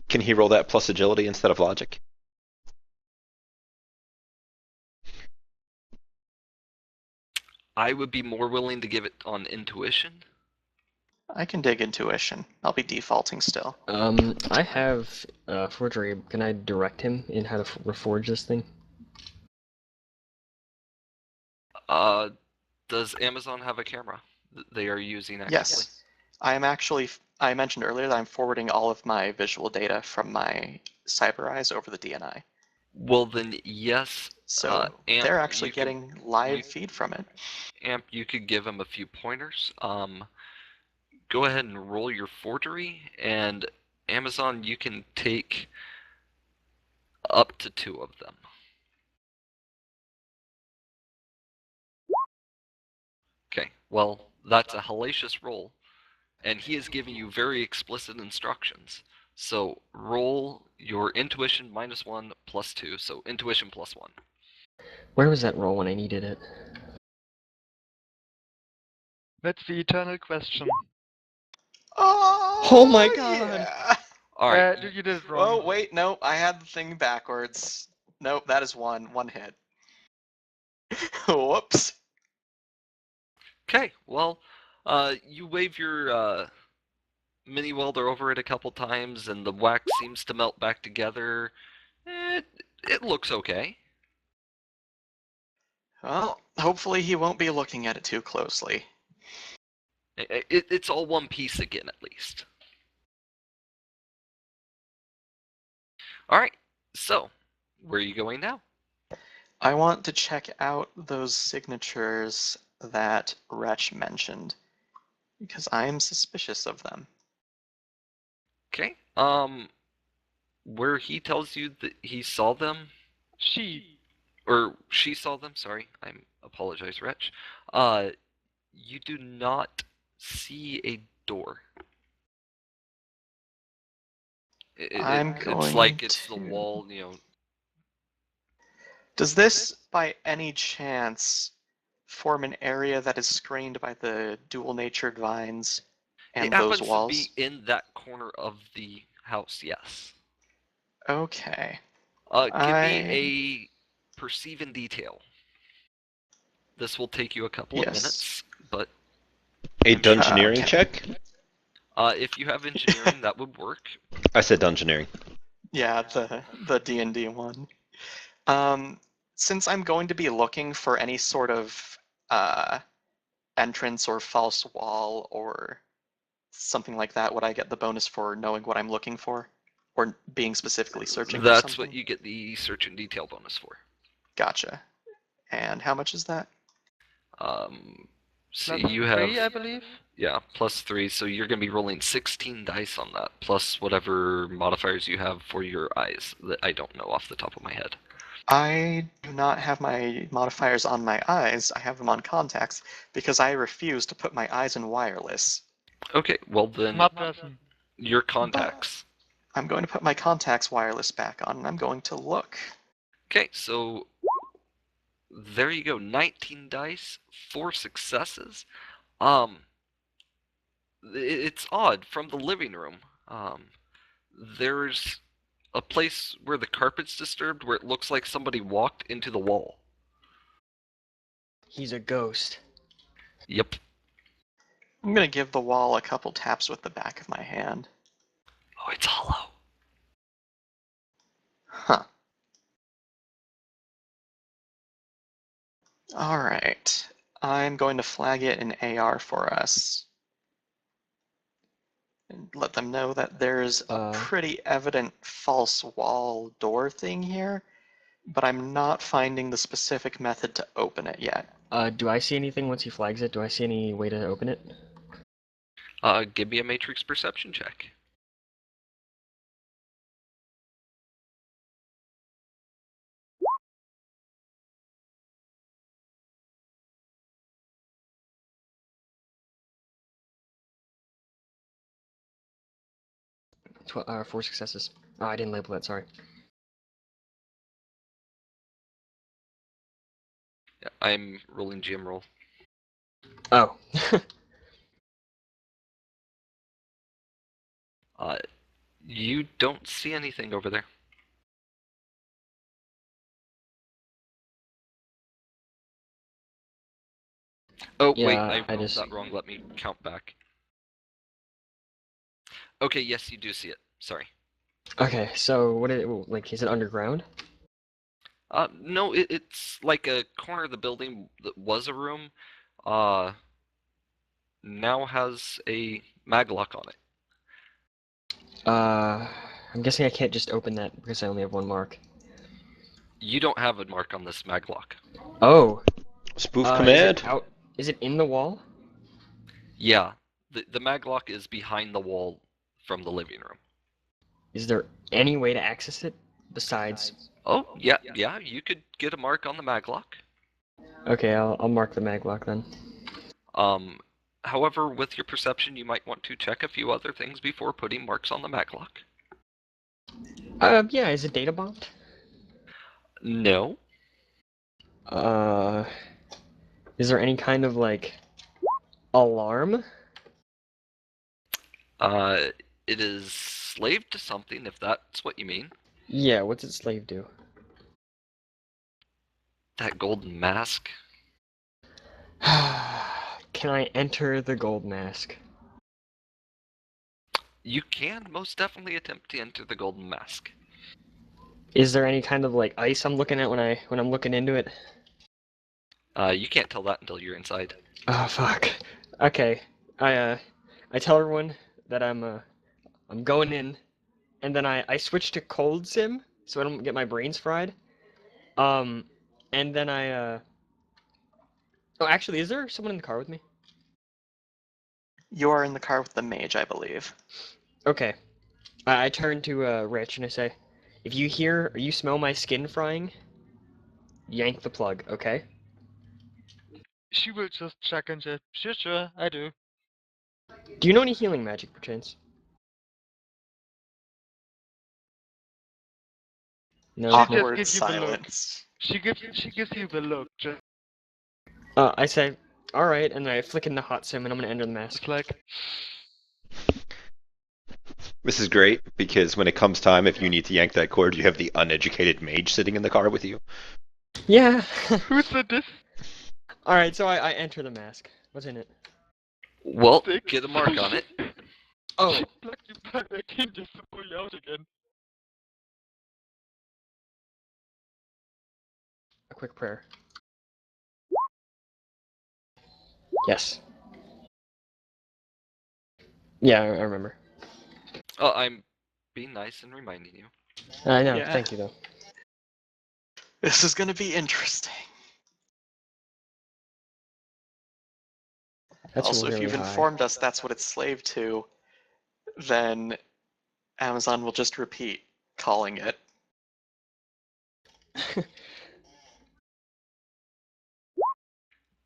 Can he roll that plus agility instead of logic? I would be more willing to give it on intuition. I can dig intuition. I'll be defaulting still. I have forgery. Can I direct him in how to reforge this thing? Does Amazon have a camera they are using actively? Yes. I mentioned earlier that I'm forwarding all of my visual data from my cyber eyes over the DNI. Well, then yes. So Amp, they're actually you getting live feed from it. Amp, you could give him a few pointers. Go ahead and roll your forgery, and Amazon, you can take up to 2 of them. Okay, well, that's a hellacious roll, and he is giving you very explicit instructions. So roll your intuition -1 +2, so intuition +1. Where was that roll when I needed it? That's the eternal question. Oh my god! Yeah. All right. You did it wrong. Oh wait, no, I had the thing backwards. Nope, that is one hit. Whoops. Okay, well, you wave your mini welder over it a couple times, and the wax seems to melt back together. It looks okay. Well, hopefully he won't be looking at it too closely. It's all one piece again, at least. All right. So, where are you going now? I want to check out those signatures that Wretch mentioned, because I am suspicious of them. Okay. Where he tells you that he saw them, or she saw them. Sorry, I apologize, Wretch. You do not see a door. It's like it's the wall, Does this, by any chance, form an area that is screened by the dual-natured vines and It those happens walls? to be in that corner of the house, yes. Okay. Give me a perceive in detail. This will take you a couple of minutes, but A dungeoneering okay. check? if you have engineering, that would work. I said dungeoneering. Yeah, the D&D one. Since I'm going to be looking for any sort of entrance or false wall or something like that, would I get the bonus for knowing what I'm looking for? Or being specifically searching for something? That's what you get the search and detail bonus for. Gotcha. And how much is that? See, Plus you have 3, I believe. Yeah, +3, so you're going to be rolling 16 dice on that, plus whatever modifiers you have for your eyes that I don't know off the top of my head. I do not have my modifiers on my eyes. I have them on contacts because I refuse to put my eyes in wireless. Okay, well then, Smart person. your contacts. I'm going to put my contacts wireless back on and I'm going to look. Okay, so there you go, 19 dice, 4 successes. It's odd, from the living room, there's a place where the carpet's disturbed where it looks like somebody walked into the wall. He's a ghost. Yep. I'm going to give the wall a couple taps with the back of my hand. Oh, it's hollow. Huh. Alright. I'm going to flag it in AR for us. And let them know that there's a pretty evident false wall door thing here, but I'm not finding the specific method to open it yet. Do I see anything once he flags it? Do I see any way to open it? Give me a matrix perception check. Four successes. Oh, I didn't label that, sorry. Yeah, I'm rolling GM roll. Oh. You don't see anything over there. Oh, Yeah, wait, I I rolled just- that wrong. Let me count back. Okay, yes, you do see it. Sorry. Okay, so what is it, like, is it underground? No, it's like a corner of the building that was a room, now has a maglock on it. I'm guessing I can't just open that because I only have one mark. You don't have a mark on this maglock. Oh. Spoof Is command? it out? Is it in the wall? Yeah, the maglock is behind the wall from the living room. Is there any way to access it besides? Oh, yeah, you could get a mark on the maglock. Okay, I'll mark the maglock then. However, with your perception, you might want to check a few other things before putting marks on the maglock. Yeah, is it data bombed? No. Is there any kind of, like, alarm? It is slave to something, if that's what you mean. Yeah, what's its slave do? That golden mask. Can I enter the gold mask? You can most definitely attempt to enter the golden mask. Is there any kind of, like, ice I'm looking at when I'm looking into it? You can't tell that until you're inside. Oh, fuck. Okay. I tell everyone that I'm going in, and then I switch to cold sim so I don't get my brains fried. And then oh, actually, is there someone in the car with me? You are in the car with the mage, I believe. Okay. I turn to Rich and I say, if you hear or you smell my skin frying, yank the plug, okay? She will just check and say, sure, I do. Do you know any healing magic, perchance? No, She no. just Awkward gives you the look. silence. She gives you the look. Just I say, all right, and I flick in the hot sim, and I'm gonna enter the mask. it's like, This is great because when it comes time, if you need to yank that cord, you have the uneducated mage sitting in the car with you. Yeah. who said this? All right, so I enter the mask. What's in it? Well, Six. get a mark on it. Oh, She plugged you back in just to pull you out again. a quick prayer. Yes. Yeah, I remember. Oh, I'm being nice and reminding you. I know. Yeah. Thank you, though. This is gonna be interesting. That's Also, if really you've high. informed us that's what it's slaved to, then Amazon will just repeat calling it.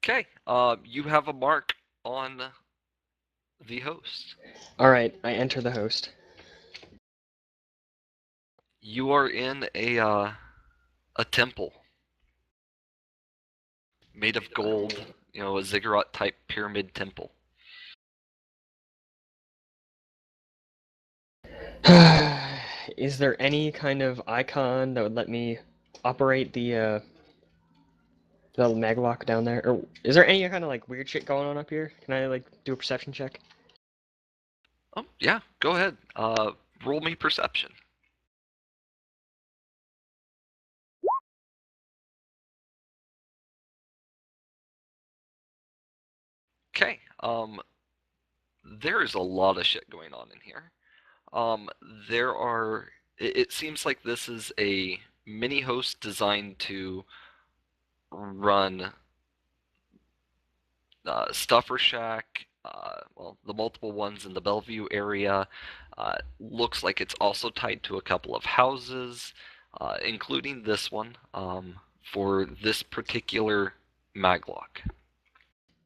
Okay, you have a mark on the host. All right, I enter the host. You are in a temple made of gold, a ziggurat type pyramid temple. Is there any kind of icon that would let me operate the maglock down there? Or is there any kind of like weird shit going on up here? Can I like do a perception check? Oh, yeah, go ahead. Roll me perception. Okay, there is a lot of shit going on in here. There are. It seems like this is a mini host designed to run Stuffer Shack, well, the multiple ones in the Bellevue area. Looks like it's also tied to a couple of houses, including this one, for this particular maglock.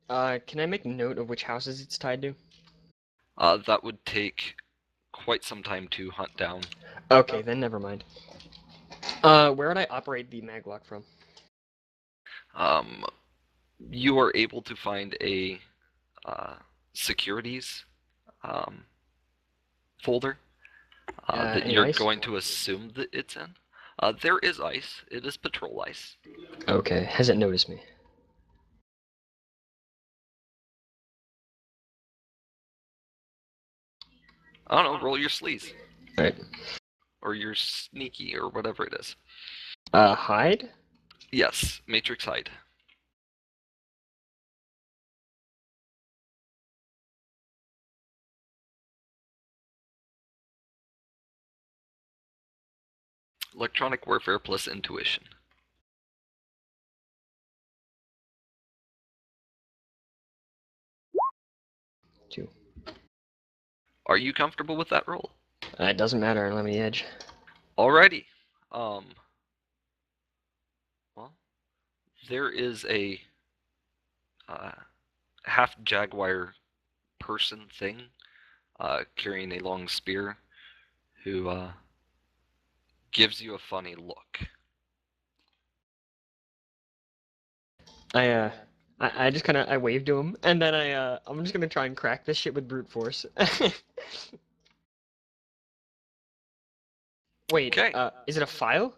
Can I make note of which houses it's tied to? That would take quite some time to hunt down. Okay, then never mind. Where would I operate the maglock from? You are able to find a securities folder that Any you're ice? going to assume that it's in. There is ice. It is patrol ice. Okay, hasn't noticed me. I don't know. Roll your sleaze. Alright. Or your sneaky, or whatever it is. Hide? Yes, Matrix hide. Electronic warfare plus intuition. Two. Are you comfortable with that roll? It doesn't matter, let me edge. Alrighty. Well, there is a half jaguar person thing carrying a long spear who gives you a funny look. I just kind of I wave to him, and then I'm just gonna try and crack this shit with brute force. Wait, Okay. Is it a file?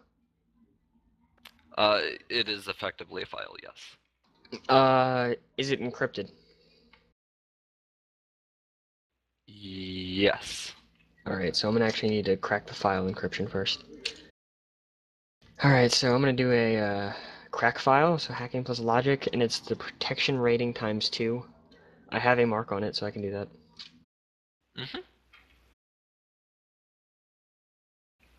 It is effectively a file, yes. Is it encrypted? Yes. Alright, so I'm gonna actually need to crack the file encryption first. Alright, so I'm gonna do a crack file, so hacking plus logic, and it's the protection rating times 2. I have a mark on it, so I can do that. Mm-hmm.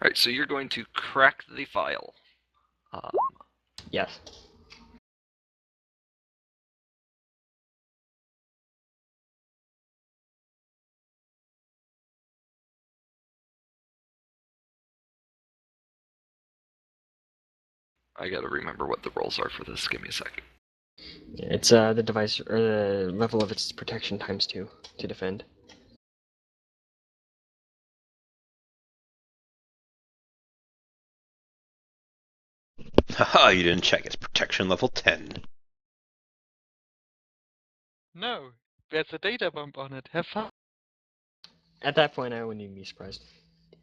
Alright, so you're going to crack the file. Yes. I gotta remember what the rolls are for this. Give me a second. It's the device or the level of its protection times 2 to defend. Haha, you didn't check. It's protection level 10. No, there's a data bomb on it. Have fun At that point, I wouldn't even be surprised.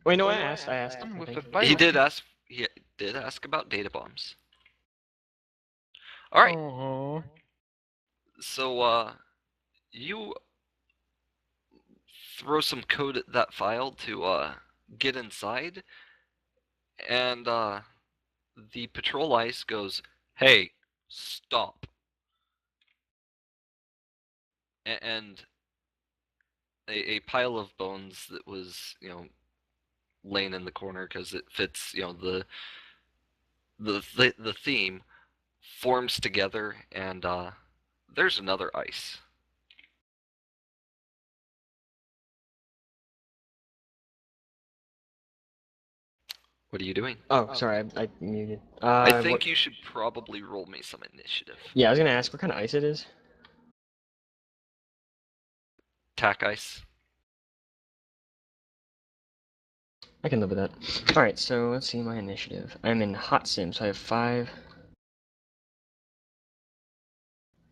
Wait, no, I asked. I with think. the file. He did ask about data bombs. Alright, Oh. so you throw some code at that file to get inside, and the patrol ice goes, "Hey, stop!" And a pile of bones that was, laying in the corner because it fits, the theme forms together, and there's another ice. What are you doing? Oh, sorry, I muted. I think what... you should probably roll me some initiative. Yeah, I was gonna ask what kind of ice it is. Tack ice. I can live with that. Alright, so let's see my initiative. I'm in Hot Sim, so I have 5.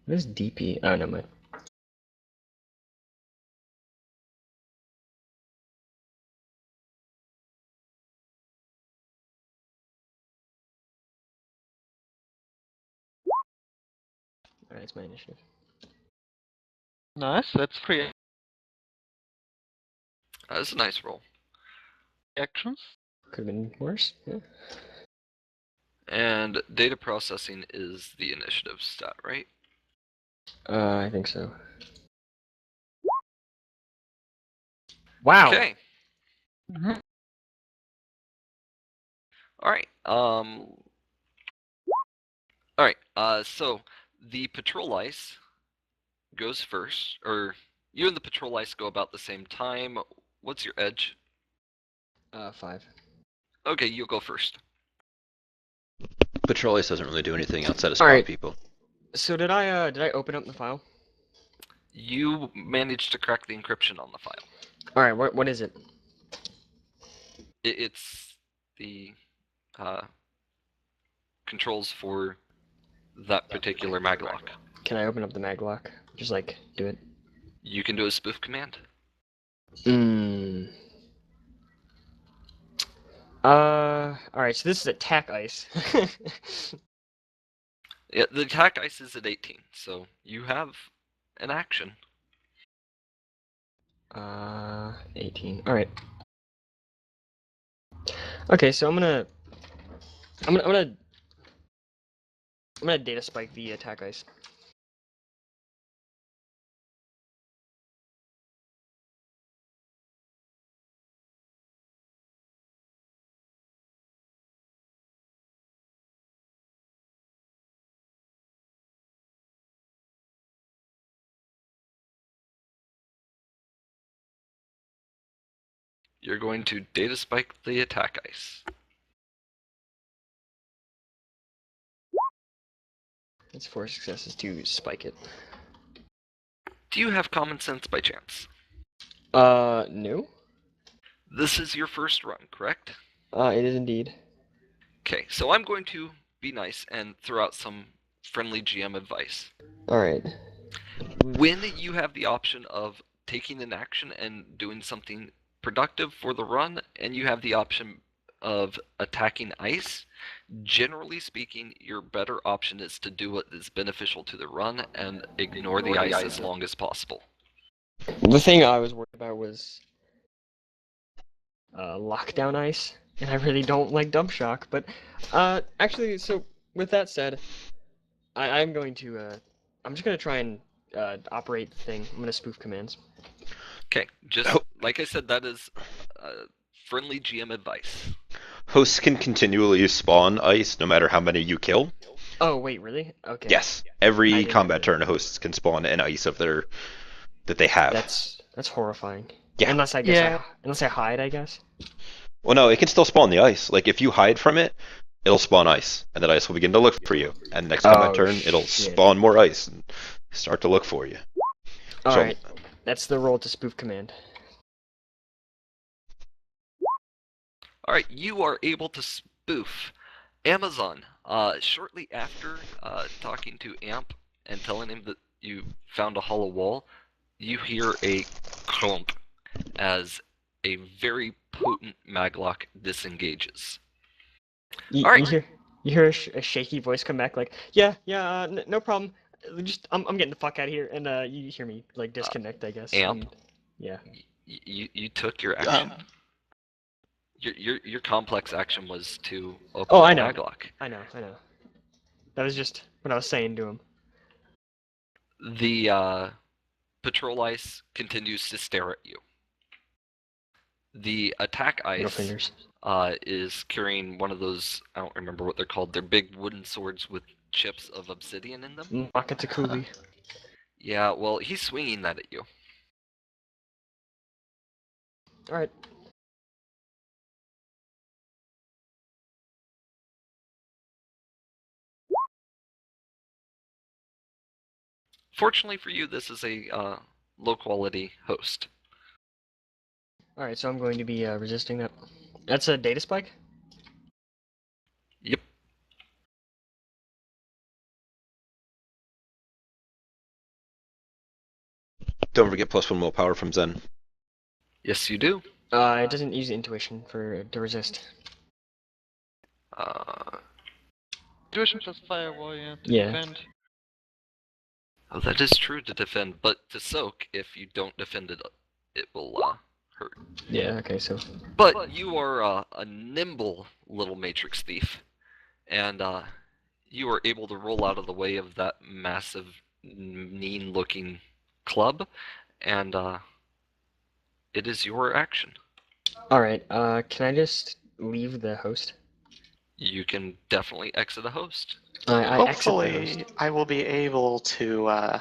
What is DP? Oh, no, mind. Alright, it's my initiative. Nice, that's 3 That's a nice roll. actions. Could have been worse. Yeah. And data processing is the initiative stat, right? I think so. Wow. Okay. Mhm. All right. All right. So the patrol ice goes first, or you and the patrol ice go about the same time. What's your edge? 5. Okay, you'll go first. Patrol Ace doesn't really do anything outside of spot Alright. people. So did I open up the file? You managed to crack the encryption on the file. Alright, what is it? It's the controls for that particular maglock. Can I open up the maglock? Just like do it. You can do a spoof command. Alright, so this is attack ice. Yeah, the attack ice is at 18, so you have an action. 18. Alright. Okay, so I'm gonna data spike the attack ice. You're going to data spike the attack ice. It's 4 successes to spike it. Do you have common sense by chance? No. This is your first run, correct? It is indeed. Okay, so I'm going to be nice and throw out some friendly GM advice. Alright. When you have the option of taking an action and doing something productive for the run, and you have the option of attacking ice, generally speaking, your better option is to do what is beneficial to the run and ignore the ice as long as possible. The thing I was worried about was lockdown ice, and I really don't like dump shock. But actually, so with that said, I'm going to I'm just gonna try and operate the thing. I'm gonna spoof commands. Okay, just Oh. like I said, that is friendly GM advice. Hosts can continually spawn ice no matter how many you kill. Oh wait, really? Okay. Yes, I every didn't combat know turn, hosts can spawn an ice of their that they have. That's horrifying. Yeah. Unless I guess Yeah. unless I hide, I guess. Well, no, it can still spawn the ice. Like if you hide from it, it'll spawn ice, and that ice will begin to look for you. And next combat turn, it'll shit. spawn more ice and start to look for you. All So- right, that's the roll to spoof command. All right, you are able to spoof Amazon. Shortly after talking to Amp and telling him that you found a hollow wall, you hear a clump as a very potent maglock disengages. You, All right. you hear a shaky voice come back like, yeah, no problem. Just I'm getting the fuck out of here, and you hear me like disconnect, I guess. Amp? and- yeah. You took your action. Your complex action was to open Oh, the I know. maglock. I know. That was just what I was saying to him. The patrol ice continues to stare at you. The attack Middle ice fingers. is carrying one of those, I don't remember what they're called. They're big wooden swords with chips of obsidian in them. Makatakuli. Yeah, well, he's swinging that at you. All right. Fortunately for you, this is a low-quality host. All right. So I'm going to be resisting that. That's a data spike. Yep. Don't forget +1 willpower from Zen. Yes, you do. It doesn't use intuition to resist. Intuition plus firewall, yeah. To Yeah. defend. Oh, that is true to defend, but to soak, if you don't defend it, it will hurt. Yeah. Okay. So. But you are a nimble little matrix thief, and you are able to roll out of the way of that massive, mean-looking club, and it is your action. All right. Can I just leave the host? You can definitely exit a host. I exit the Hopefully, host. I will be able to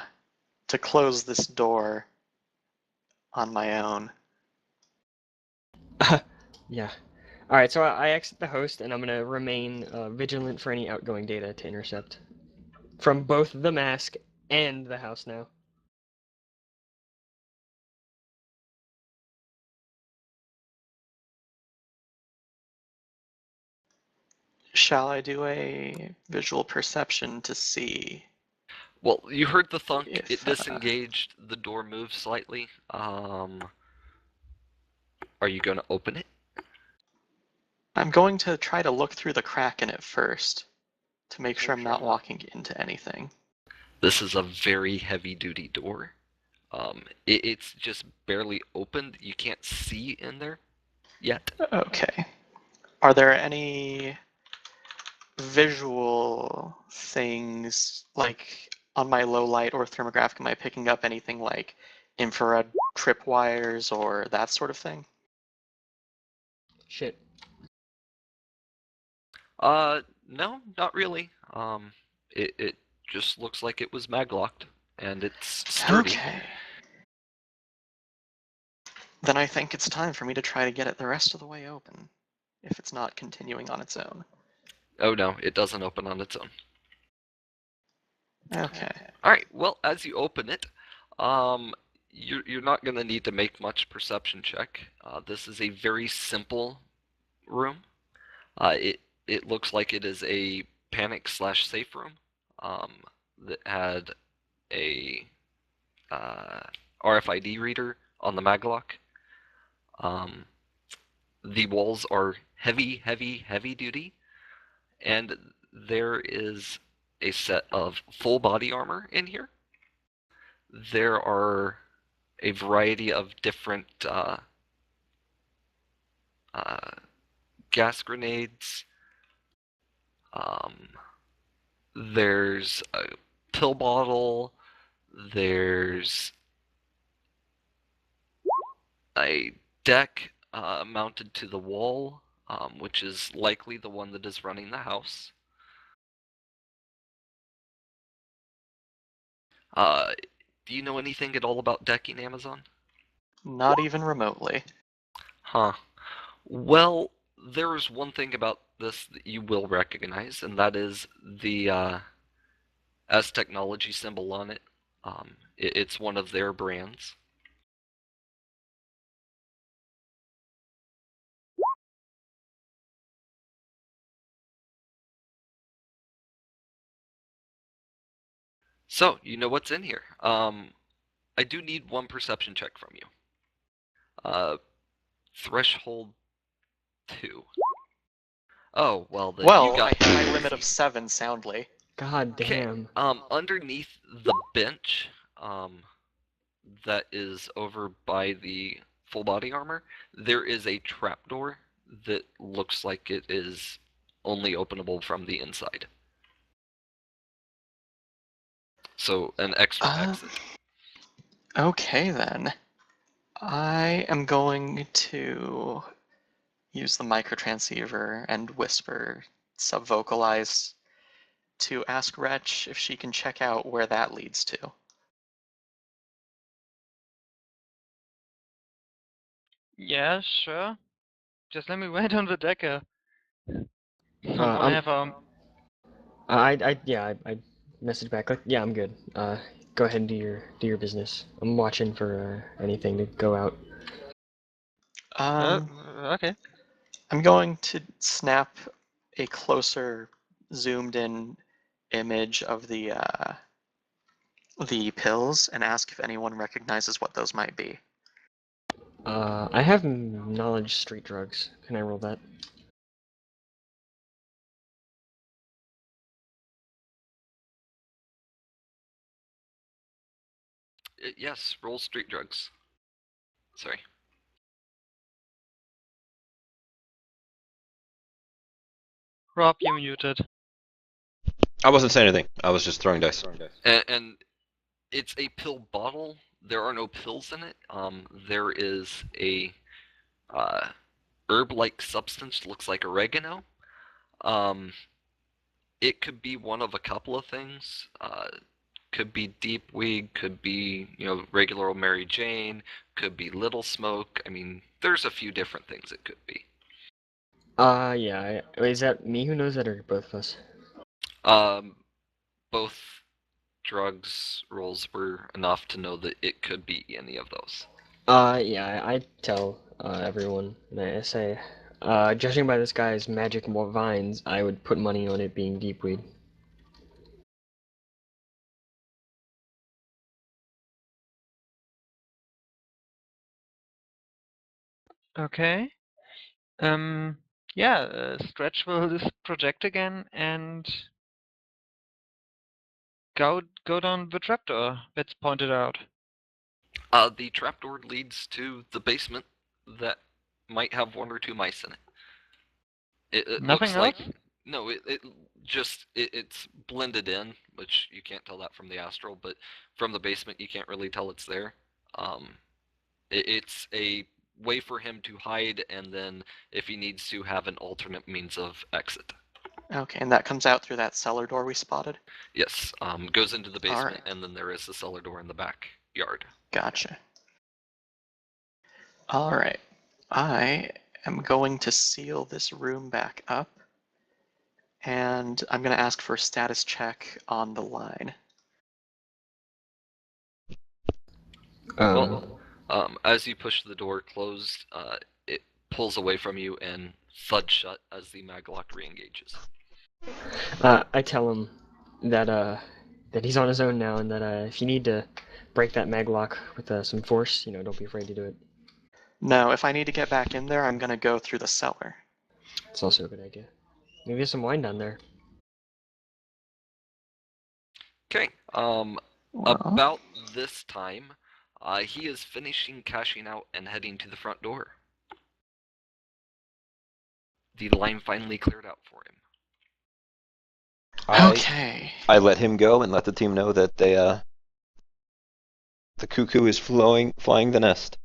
close this door on my own. Yeah. All right. So I exit the host, and I'm gonna remain vigilant for any outgoing data to intercept from both the mask and the house now. Shall I do a visual perception to see? Well, you heard the thunk. If, It disengaged. The door moved slightly. Are you going to open it? I'm going to try to look through the crack in it first to make sure I'm not walking into anything. This is a very heavy-duty door. It's just barely opened. You can't see in there yet. Okay. Are there any visual things, like on my low light or thermographic, am I picking up anything like infrared tripwires or that sort of thing? Shit. No, not really. It just looks like it was maglocked, and it's sturdy. Okay. Then I think it's time for me to try to get it the rest of the way open, if it's not continuing on its own. Oh no, it doesn't open on its own. Okay. All right. Well, as you open it, you're not going to need to make much perception check. This is a very simple room. It looks like it is a panic / safe room that had a RFID reader on the maglock. The walls are heavy duty, and there is a set of full body armor in here. There are a variety of different gas grenades. There's a pill bottle. There's a deck mounted to the wall, which is likely the one that is running the house. Do you know anything at all about decking, Amazon? Not even remotely. Huh. Well, there's one thing about this that you will recognize, and that is the S technology symbol on it. It's one of their brands. So, you know what's in here. I do need one perception check from you. Threshold 2. Oh, well then you Well, got I hit my limit of 7 soundly. God Okay. damn. Underneath the bench, that is over by the full body armor, there is a trapdoor that looks like it is only openable from the inside. So an extra exit. Okay then. I am going to use the microtransceiver and whisper, subvocalize, to ask Wretch if she can check out where that leads to. Yeah, sure. Just let me wait on the decker. I'm- I have I message back like, yeah, I'm good. Go ahead and do your business. I'm watching for anything to go out. okay. I'm going to snap a closer, zoomed in image of the pills and ask if anyone recognizes what those might be. I have knowledge street drugs. Can I roll that? Yes, roll street drugs. Sorry. Rob, you're muted. I wasn't saying anything. I was just throwing dice. And it's a pill bottle. There are no pills in it. There is a herb-like substance, looks like oregano. It could be one of a couple of things. Could be deep weed, could be, regular old Mary Jane, could be little smoke. I mean, there's a few different things it could be. Yeah. Wait, is that me who knows that, or both of us? Both drugs rolls were enough to know that it could be any of those. Yeah. I tell everyone, and I say, judging by this guy's magic vines, I would put money on it being deep weed. Okay. Yeah, Stretch will project again and go down the trapdoor that's pointed out. The trapdoor leads to the basement that might have one or two mice in it. It Nothing looks else? like no, it's blended in, which you can't tell that from the astral, but from the basement you can't really tell it's there. It's a way for him to hide, and then if he needs to, have an alternate means of exit. Okay, and that comes out through that cellar door we spotted? Yes, goes into the basement, Alright. and then there is the cellar door in the backyard. Gotcha. Alright. I am going to seal this room back up, and I'm going to ask for a status check on the line. Well, as you push the door closed, it pulls away from you and thuds shut as the maglock re-engages. I tell him that that he's on his own now, and that if you need to break that maglock with some force, don't be afraid to do it. No, if I need to get back in there, I'm going to go through the cellar. It's also a good idea. Maybe there's some wine down there. Okay, Well, about this time, he is finishing cashing out and heading to the front door. The line finally cleared out for him. okay. I let him go and let the team know that The cuckoo is flying the nest.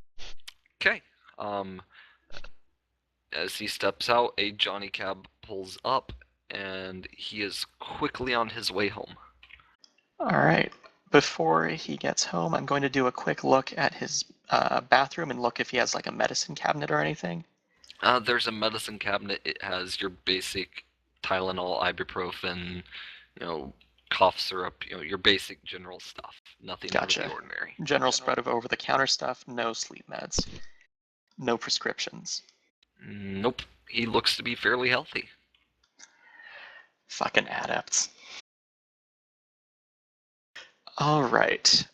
Okay. As he steps out, a Johnny Cab pulls up, and he is quickly on his way home. All right. Before he gets home, I'm going to do a quick look at his bathroom and look if he has like a medicine cabinet or anything. There's a medicine cabinet. It has your basic Tylenol, ibuprofen, cough syrup, your basic general stuff. Nothing out of Gotcha. the ordinary. General spread of over-the-counter stuff, no sleep meds, no prescriptions. Nope. He looks to be fairly healthy. Fucking adepts. All right.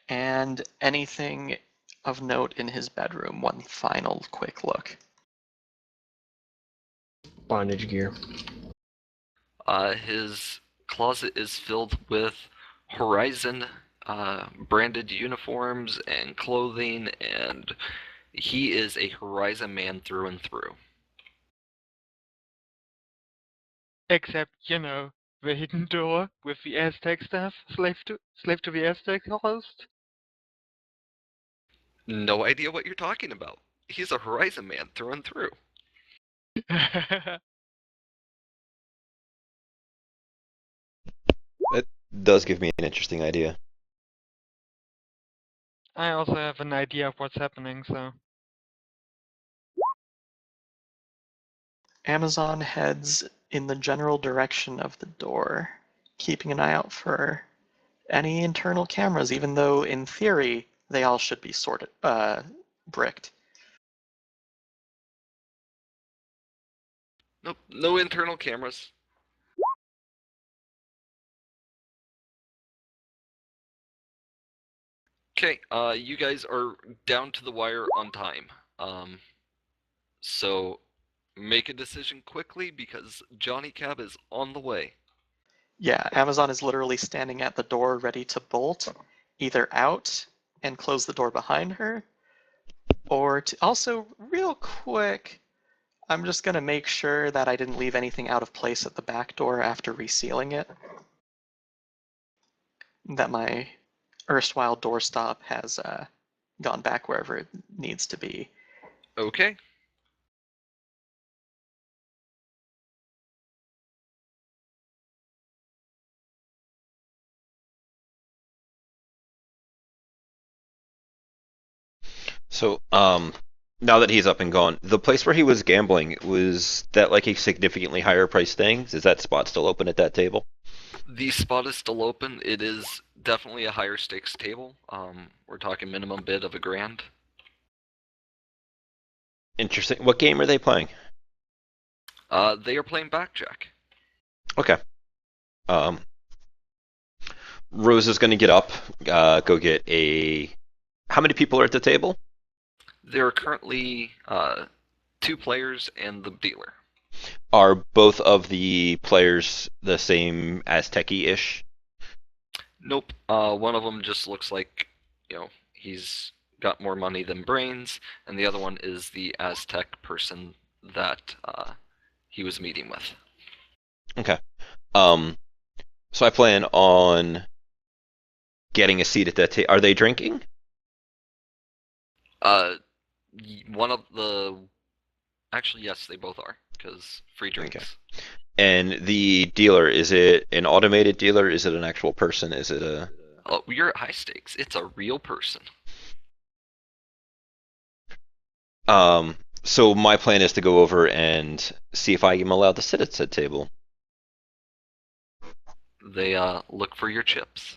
And anything of note in his bedroom? One final quick look. Bondage gear. His closet is filled with Horizon branded uniforms and clothing, and he is a Horizon man through and through. Except, the hidden door with the Aztec stuff, slave to the Aztec host. No idea what you're talking about. He's a Horizon man through and through. It does give me an interesting idea. I also have an idea of what's happening, so. Amazon heads in the general direction of the door, keeping an eye out for any internal cameras, even though in theory they all should be sorted, bricked. Nope, no internal cameras. Okay, you guys are down to the wire on time. So make a decision quickly because Johnny Cab is on the way. Yeah, Amazon is literally standing at the door ready to bolt, either out and close the door behind her, or to also, real quick, I'm just going to make sure that I didn't leave anything out of place at the back door after resealing it. That my erstwhile doorstop has gone back wherever it needs to be. Okay. So, now that he's up and gone, the place where he was gambling, was that like a significantly higher price thing? Is that spot still open at that table? The spot is still open. It is definitely a higher stakes table. We're talking minimum bid of $1,000. Interesting. What game are they playing? They are playing blackjack. Okay. Um, Rose is going to get up, go get a. How many people are at the table? There are currently 2 players and the dealer. Are both of the players the same Aztec-ish? Nope. One of them just looks like, he's got more money than brains, and the other one is the Aztec person that he was meeting with. Okay. So I plan on getting a seat at that table. Are they drinking? One of the... Actually, yes, they both are, because free drinks. Okay. And the dealer, is it an automated dealer? Is it an actual person? Is it a... Oh, you're at high stakes. It's a real person. So my plan is to go over and see if I am allowed to sit at said table. They look for your chips.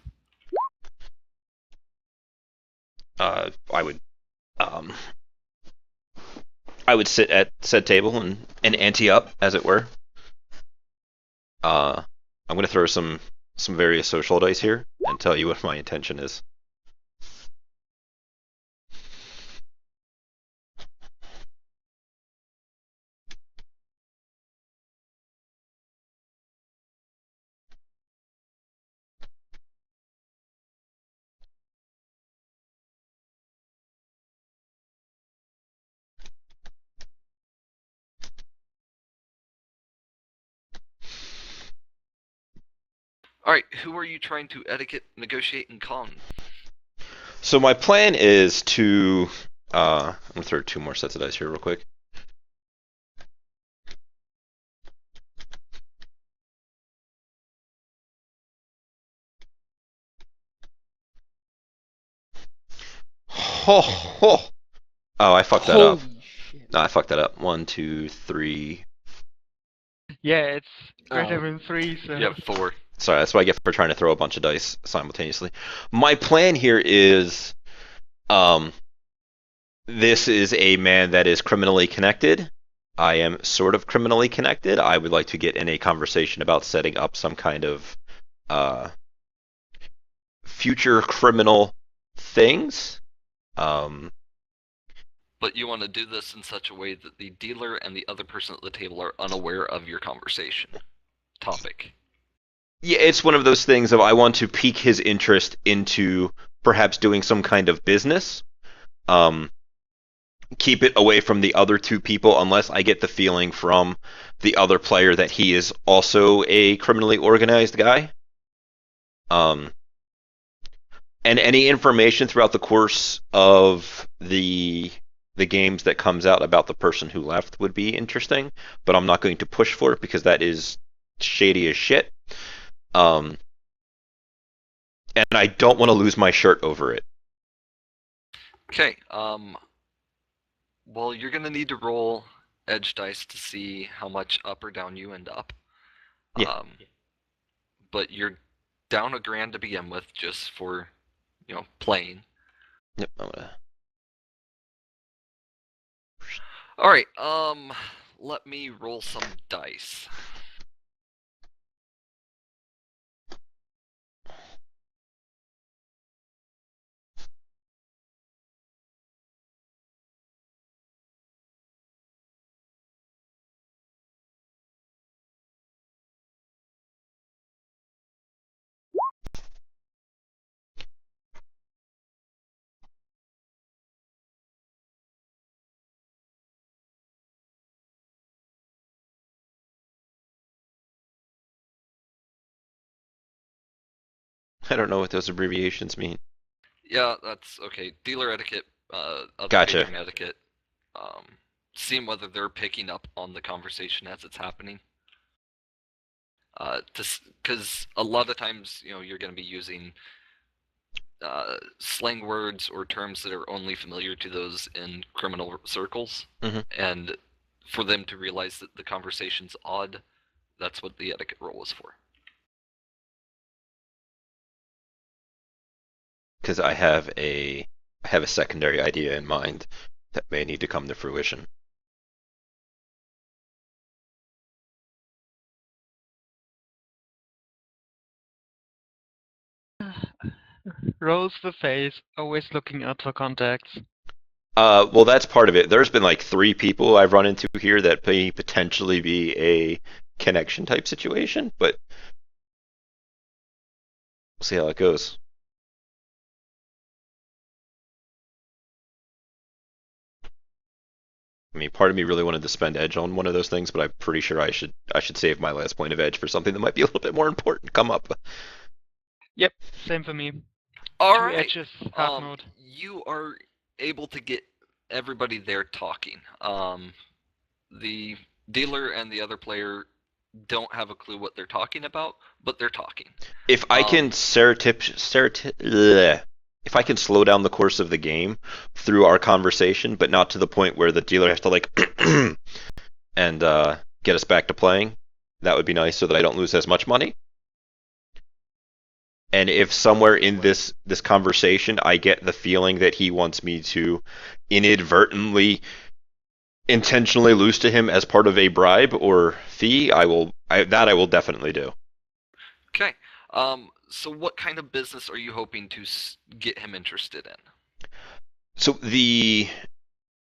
I would I would sit at said table and ante up, as it were. I'm going to throw some various social dice here and tell you what my intention is. All right, who are you trying to etiquette, negotiate, and con? So my plan is to. I'm gonna throw 2 more sets of dice here real quick. Oh, I fucked that up. Holy shit. No, I fucked that up. 1, 2, 3. Yeah, it's greater Oh. than 3, so. You have 4. Sorry, that's what I get for trying to throw a bunch of dice simultaneously. My plan here is, this is a man that is criminally connected. I am sort of criminally connected. I would like to get in a conversation about setting up some kind of future criminal things. But you want to do this in such a way that the dealer and the other person at the table are unaware of your conversation topic. Yeah, it's one of those things of I want to pique his interest into perhaps doing some kind of business. Keep it away from the other 2 people unless I get the feeling from the other player that he is also a criminally organized guy. And any information throughout the course of the games that comes out about the person who left would be interesting, but I'm not going to push for it because that is shady as shit. And I don't want to lose my shirt over it. Okay, well, you're going to need to roll edge dice to see how much up or down you end up. Yeah. But you're down $1,000 to begin with, just for, playing. Yep, I'm gonna... Alright, let me roll some dice. I don't know what those abbreviations mean. Yeah, that's okay. Dealer etiquette, other Gotcha. patron etiquette. Seeing whether they're picking up on the conversation as it's happening. Because a lot of times, you're going to be using slang words or terms that are only familiar to those in criminal circles. Mhm. And for them to realize that the conversation's odd, that's what the etiquette roll was for. Because I have a secondary idea in mind that may need to come to fruition. Rolls the face, always looking out for contacts. Well, that's part of it. There's been like 3 people I've run into here that may potentially be a connection type situation, but we'll see how it goes. I mean, part of me really wanted to spend edge on one of those things, but I'm pretty sure I should save my last point of edge for something that might be a little bit more important come up. Yep, same for me. All 2 right. edges, hard mode. You are able to get everybody there talking. The dealer and the other player don't have a clue what they're talking about, but they're talking. If I can if I can slow down the course of the game through our conversation, but not to the point where the dealer has to like and get us back to playing, that would be nice so that I don't lose as much money. And if somewhere in this conversation I get the feeling that he wants me to inadvertently intentionally lose to him as part of a bribe or fee, I will definitely do. Okay. So what kind of business are you hoping to get him interested in? So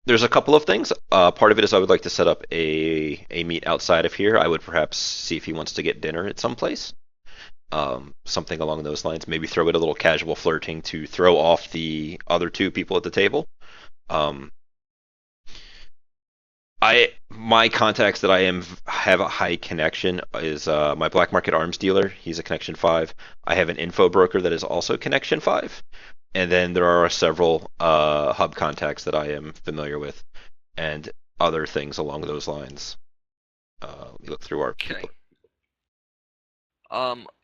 there's a couple of things. Part of it is I would like to set up a meet outside of here. I would perhaps see if he wants to get dinner at some place. Something along those lines. Maybe throw in a little casual flirting to throw off the other 2 people at the table. My contacts that I have a high connection is my black market arms dealer. He's a connection 5. I have an info broker that is also connection 5, and then there are several hub contacts that I am familiar with, and other things along those lines. We look through our people.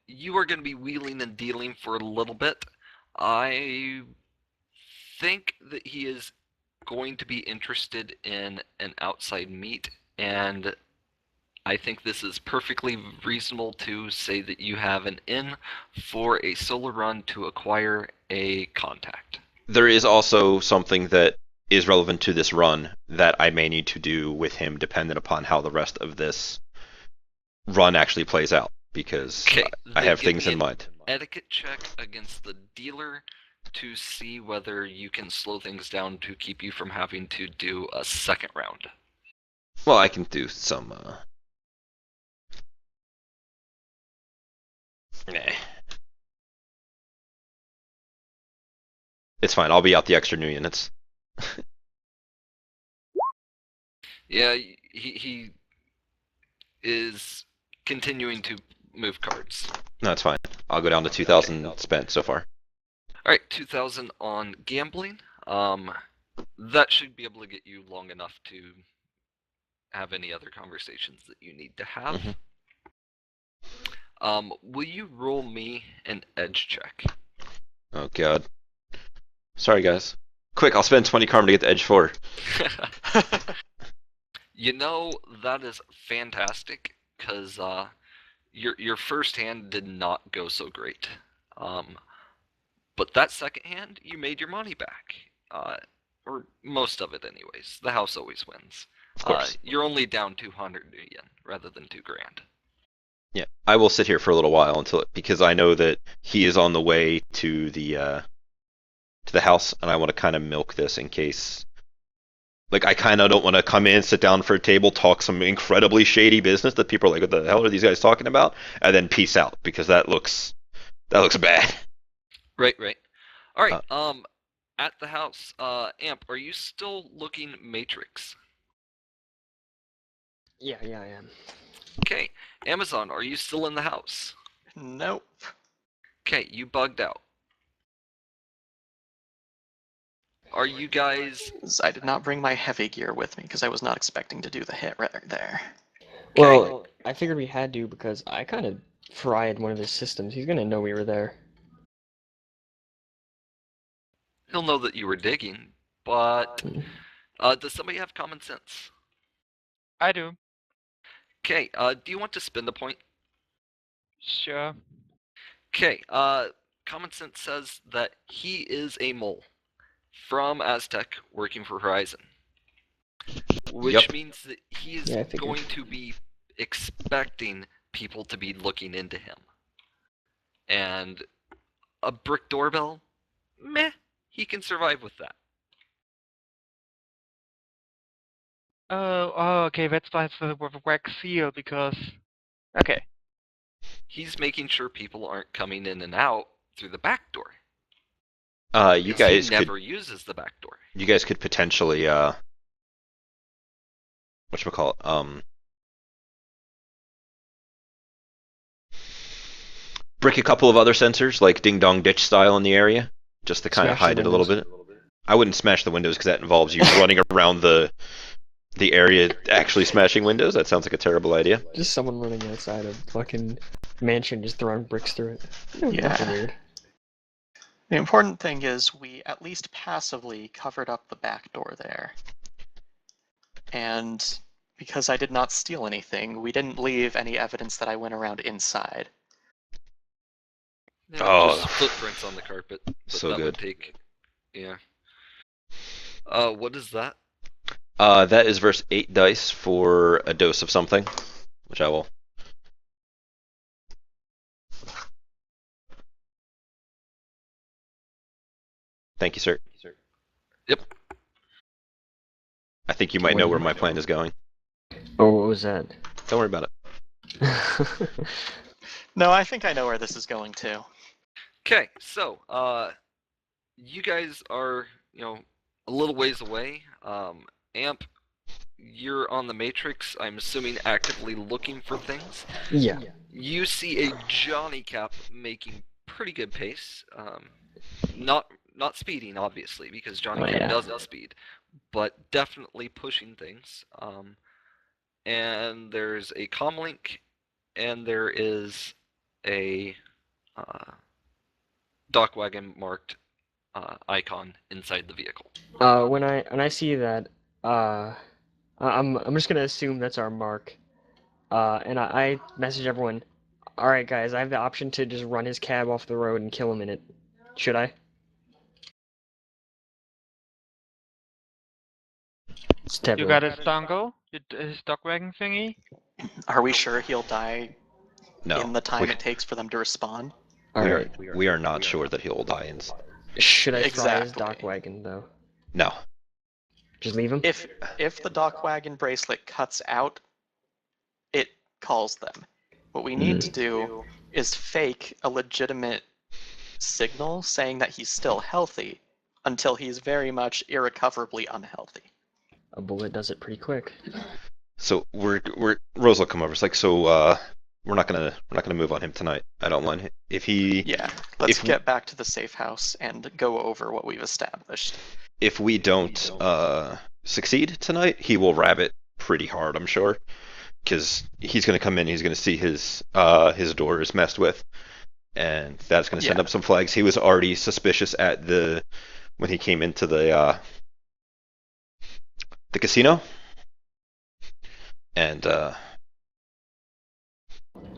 You are going to be wheeling and dealing for a little bit. I think that he is going to be interested in an outside meet, and I think this is perfectly reasonable to say that you have an in for a solo run to acquire a contact. There is also something that is relevant to this run that I may need to do with him, dependent upon how the rest of this run actually plays out, because I have things in mind. Etiquette check against the dealer to see whether you can slow things down to keep you from having to do a second round. Well, I can do some. It's fine. I'll be out the extra new units. Yeah, he is continuing to move cards. No, it's fine. I'll go down to 2,000 spent so far. Alright, 2,000 on gambling. That should be able to get you long enough to have any other conversations that you need to have. Will you roll me an edge check? Oh, God. Sorry, guys. Quick, I'll spend 20 karma to get the edge 4. You know, that is fantastic, because your first hand did not go so great. But that second hand, you made your money back. Or most of it anyways. The house always wins. Of course. You're only down 200 yen rather than 2 grand. Yeah, I will sit here for a little while because I know that he is on the way to the house, and I want to kind of milk this in case. Like, I kind of don't want to come in, sit down for a table, talk some incredibly shady business that people are like, what the hell are these guys talking about? And then peace out, because that looks bad. Right. All right. At the house, Amp, are you still looking Matrix? Yeah, I am. Okay. Amazon, are you still in the house? Nope. Okay, you bugged out. Are you guys... I did not bring my heavy gear with me because I was not expecting to do the hit right there. Well, I figured we had to because I kind of fried one of his systems. He's gonna know we were there. He'll know that you were digging, but does somebody have common sense? I do. Okay, do you want to spend a point? Sure. Okay, common sense says that he is a mole from Aztec working for Horizon. Which means that he is going to be expecting people to be looking into him. And a brick doorbell? Meh, he can survive with that. Oh, okay, that's why it's a wax seal, because... Okay. He's making sure people aren't coming in and out through the back door. You guys he never uses the back door. You guys could potentially whatchamacallit, brick a couple of other sensors, like Ding Dong Ditch style, in the area, just to kind of hide it a little bit. I wouldn't smash the windows because that involves you running around the area actually smashing windows. That sounds like a terrible idea. Just someone running outside a fucking mansion, just throwing bricks through it. Yeah. Weird. The important thing is we at least passively covered up the back door there. And because I did not steal anything, we didn't leave any evidence that I went around inside. Just footprints on the carpet. But so that good. Would take, yeah. What is that? That is verse 8 dice for a dose of something, which I will. Thank you, sir. Yep. I think you might know where my plan is going. Oh, what was that? Don't worry about it. No, I think I know where this is going to. Okay, so, you guys are, a little ways away. Amp, you're on the Matrix, I'm assuming actively looking for things. Yeah. You see a Johnny Cap making pretty good pace. Not speeding, obviously, because Johnny Oh, Cap yeah. doesn't speed, but definitely pushing things. And there's a comlink, and there is a dock wagon marked icon inside the vehicle. When I see that, I'm just gonna assume that's our mark. And I message everyone. All right, guys, I have the option to just run his cab off the road and kill him in it. Should I? It's You taboo. got his dongle? His dog wagon thingy? Are we sure he'll die No, in the time it takes for them to respawn? All right. we are not sure that he'll die in. Should I fry his Exactly. dock wagon though? No. Just leave him. If the dock wagon bracelet cuts out, it calls them. What we need to do is fake a legitimate signal saying that he's still healthy until he's very much irrecoverably unhealthy. A bullet does it pretty quick. So Rose will come over. It's like, so we're not gonna move on him tonight. I don't want him. If he Yeah, let's if get back to the safe house and go over what we've established. if we don't succeed tonight, he will rabbit pretty hard, I'm sure, because he's gonna come in. He's gonna see his door is messed with, and that's gonna send Yeah. up some flags. He was already suspicious at when he came into the casino, and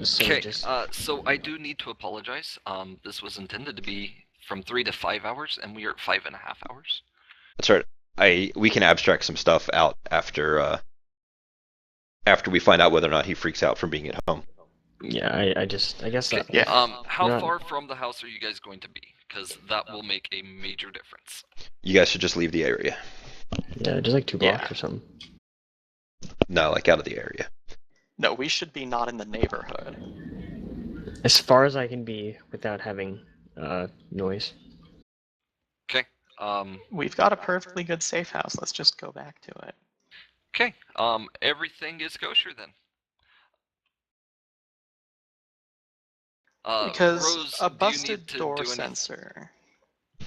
So Okay, just so I do need to apologize. This was intended to be from 3 to 5 hours, and we are at 5.5 hours. that's right. We can abstract some stuff out after we find out whether or not he freaks out from being at home. yeah, I guess that. Yeah. How Not- far from the house are you guys going to be? Because that will make a major difference. You guys should just leave the area. Yeah, just like 2 blocks Yeah. or something. No, like out of the area. No, we should be not in the neighborhood. As far as I can be without having noise. Okay. We've got a perfectly good safe house. Let's just go back to it. Okay. Everything is kosher then. Because Rose, a do you busted need to door do any- sensor.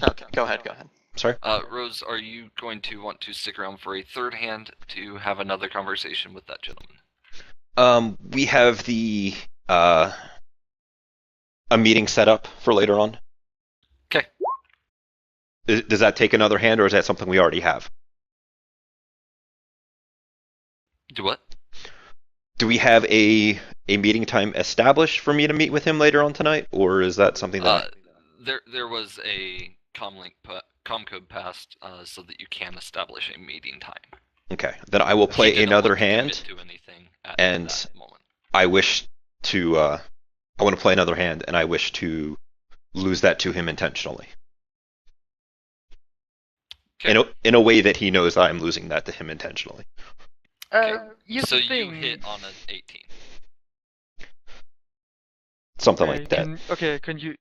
Okay, go ahead. Sorry. Rose, are you going to want to stick around for a third hand to have another conversation with that gentleman? We have the a meeting set up for later on. Okay. Does that take another hand, or is that something we already have? Do what? Do we have a meeting time established for me to meet with him later on tonight, or is that something that? There was a com code passed so that you can establish a meeting time. Okay, then I will He play didn't another want to commit hand, to anything at and that moment. I wish to. I want to play another hand, and I wish to lose that to him intentionally. Okay. In a way that he knows that I'm losing that to him intentionally. Here's So the you thing. hit on an 18. Something like that. Can you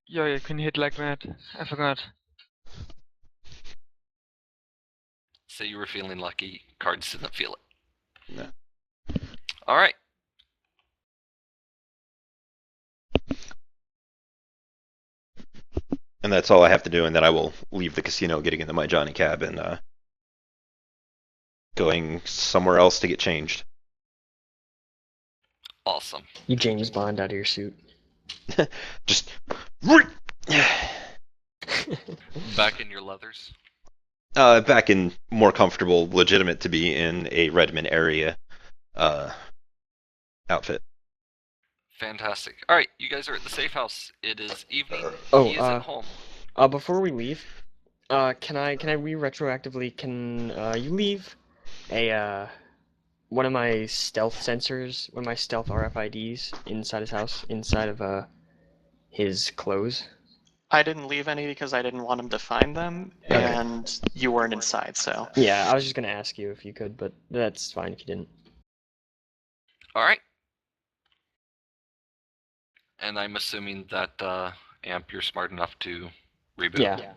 hit like that? I forgot. Say you were feeling lucky. Cards didn't feel it. No. All right. And that's all I have to do, and then I will leave the casino, getting into my Johnny cab, and going somewhere else to get changed. Awesome. You James Bond out of your suit. Just Back in your leathers. back in more comfortable, legitimate to be in a Redmond area outfit. Fantastic. All right, you guys are at the safe house. It is evening. Oh, he is at home. Before we leave, can I retroactively you leave a one of my stealth sensors, one of my stealth RFIDs inside his house, inside of his clothes? I didn't leave any because I didn't want him to find them, Okay. and you weren't inside, so. Yeah, I was just gonna ask you if you could, but that's fine if you didn't. All right. And I'm assuming that Amp, you're smart enough to reboot. Yeah.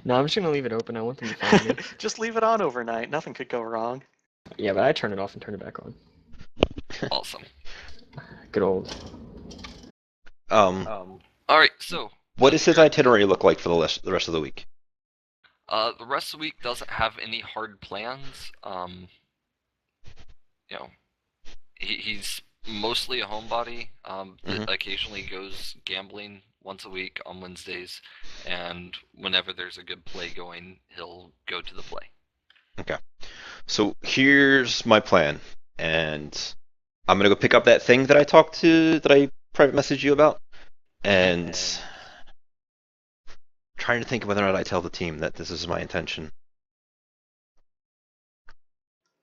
No, I'm just gonna leave it open. I want them to find me. Just leave it on overnight. Nothing could go wrong. Yeah, but I turn it off and turn it back on. Awesome. Good old. All right, so What does his itinerary look like for the rest of the week? the rest of the week doesn't have any hard plans. You know, he's mostly a homebody. That occasionally goes gambling once a week on Wednesdays, and whenever there's a good play going, he'll go to the play. Okay. So here's my plan, and I'm gonna go pick up that thing that I private messaged you about, and trying to think whether or not I tell the team that this is my intention.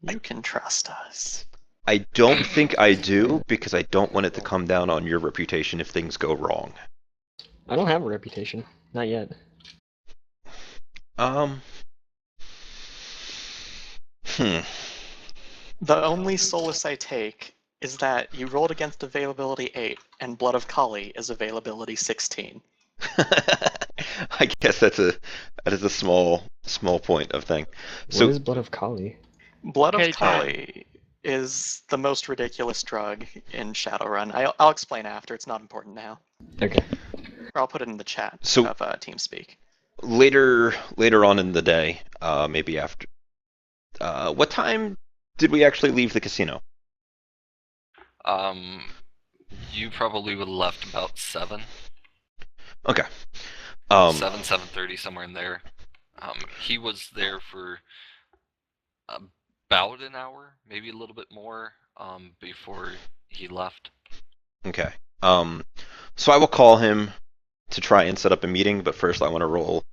You can trust us. I don't think I do, because I don't want it to come down on your reputation if things go wrong. I don't have a reputation. Not yet. Hmm. The only solace I take is that you rolled against availability 8, and Blood of Kali is availability 16. I guess that is a small point of thing. What is Blood of Kali? Blood of K10. Kali is the most ridiculous drug in Shadowrun. I'll explain after. It's not important now. Okay. Or I'll put it in the chat So- of TeamSpeak. later on in the day, maybe after. What time did we actually leave the casino? You probably would have left about 7. Okay. 7:30, somewhere in there. He was there for about an hour, maybe a little bit more, before he left. Okay. So I will call him to try and set up a meeting, but first I want to roll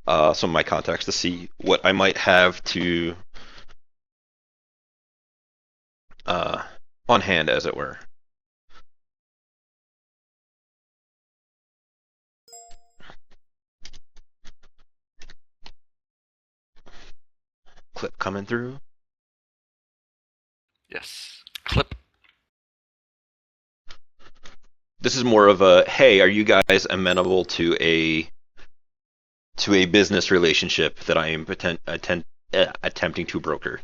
some of my contacts to see what I might have to on hand, as it were. Clip coming through. Yes. Clip. This is more of a, hey, are you guys amenable to a business relationship that I am attempting to broker?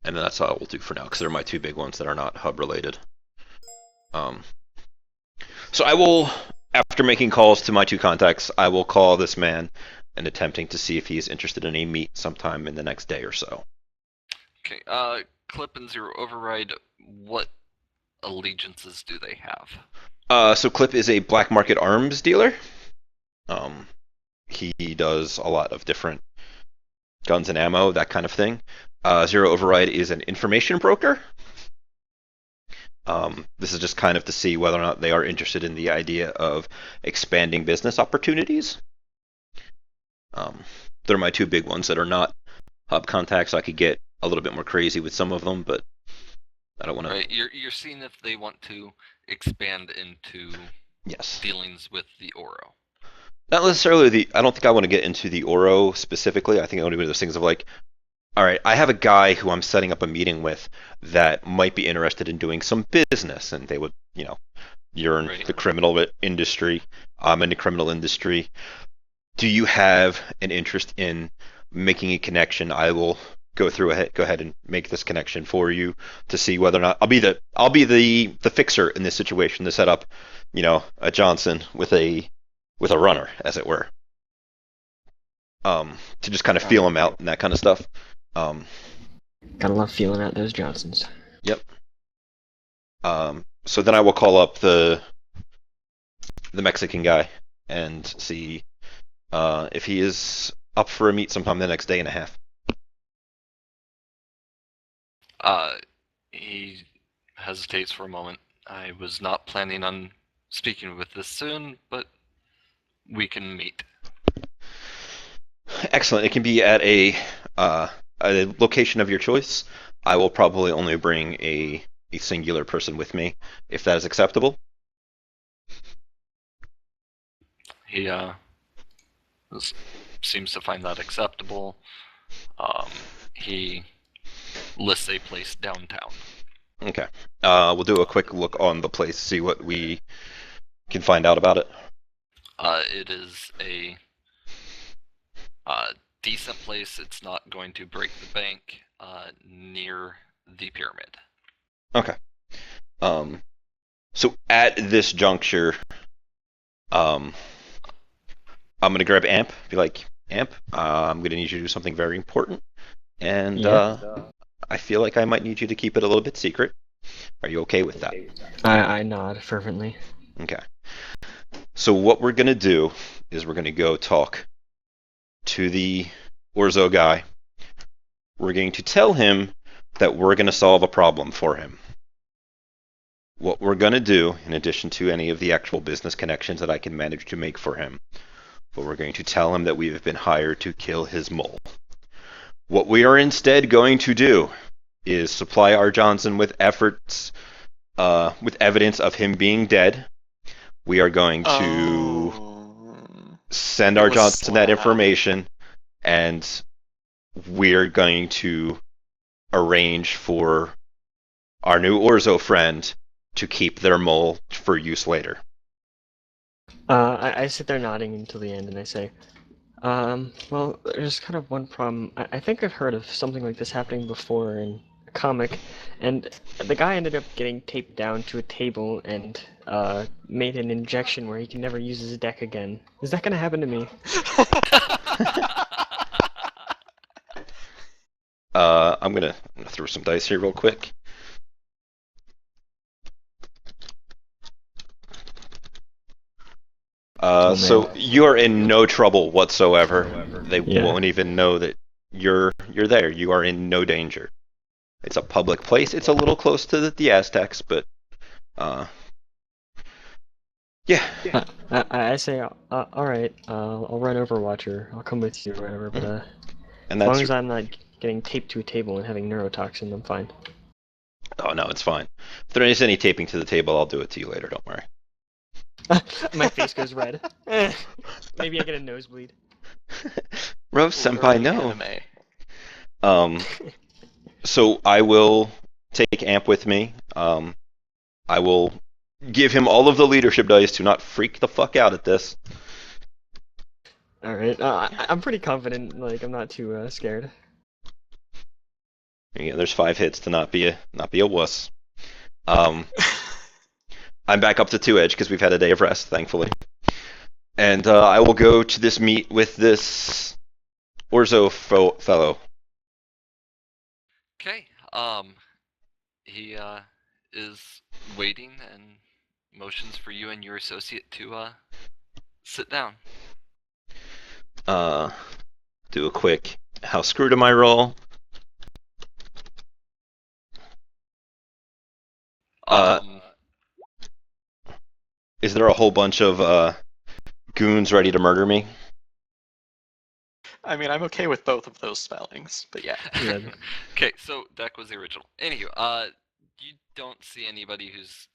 And then that's all we'll do for now, because they're my two big ones that are not hub related. So I will, after making calls to my two contacts, I will call this man and attempting to see if he is interested in a meet sometime in the next day or so. Okay. Clip and Zero Override. What allegiances do they have? So Clip is a black market arms dealer. He does a lot of different guns and ammo, that kind of thing. Zero Override is an information broker. This is just kind of to see whether or not they are interested in the idea of expanding business opportunities. They're my two big ones that are not hub contacts. I could get a little bit more crazy with some of them, but I don't want to. Right. You're seeing if they want to expand into Yes. dealings with the Oro. Not necessarily I don't think I want to get into the Oro specifically. I think I want to do those things of like, all right, I have a guy who I'm setting up a meeting with that might be interested in doing some business, and they would, you're in the criminal industry, I'm in the criminal industry. Do you have an interest in making a connection? I will go ahead and make this connection for you to see whether or not I'll be the fixer in this situation to set up, a Johnson with a runner, as it were. To just kind of feel him out and that kind of stuff. Gotta love feeling out those Johnsons. Yep. So then I will call up the Mexican guy and see if he is up for a meet sometime the next day and a half. He hesitates for a moment. I was not planning on speaking with this soon, but we can meet. Excellent. It can be at a location of your choice. I will probably only bring a singular person with me, if that is acceptable. He seems to find that acceptable. He lists a place downtown. Okay. We'll do a quick look on the place, see what we can find out about it. It is a decent place. It's not going to break the bank near the pyramid. Okay. So at this juncture, I'm gonna grab Amp, be like, Amp, I'm gonna need you to do something very important, and I feel like I might need you to keep it a little bit secret. Are you okay with that? I nod fervently. Okay. So what we're gonna do is we're gonna go talk to the Orzo guy. We're going to tell him that we're gonna solve a problem for him. What we're gonna do, in addition to any of the actual business connections that I can manage to make for him, but we're going to tell him that we have been hired to kill his mole. What we are instead going to do is supply R. Johnson with with evidence of him being dead. We are going to send It R. was Johnson that Slab. information, and we're going to arrange for our new Orzo friend to keep their mole for use later. I sit there nodding until the end, and I say, well, there's kind of one problem. I think I've heard of something like this happening before in a comic, and the guy ended up getting taped down to a table and made an injection where he can never use his deck again. Is that gonna happen to me? I'm gonna throw some dice here real quick. So you are in no trouble whatsoever. They won't even know that you're there. You are in no danger. It's a public place. It's a little close to the Aztecs, but yeah. I say, all right, I'll run Overwatch or I'll come with you or whatever. But And as long that's as I'm not getting taped to a table and having neurotoxin, I'm fine. oh no, it's fine. If there is any taping to the table, I'll do it to you later. Don't worry. My face goes red. Maybe I get a nosebleed. Rove Senpai, Early no. anime. So I will take Amp with me. I will give him all of the leadership dice to not freak the fuck out at this. All right, I'm pretty confident. Like I'm not too scared. Yeah, there's 5 hits to not be a wuss. I'm back up to 2 edge because we've had a day of rest, thankfully. And I will go to this meet with this Orzo fellow. Okay. He is waiting and motions for you and your associate to sit down. Do a quick how screwed am I roll. Is there a whole bunch of goons ready to murder me? I mean, I'm okay with both of those spellings, but yeah. Okay, so deck was the original. Anywho, you don't see anybody who's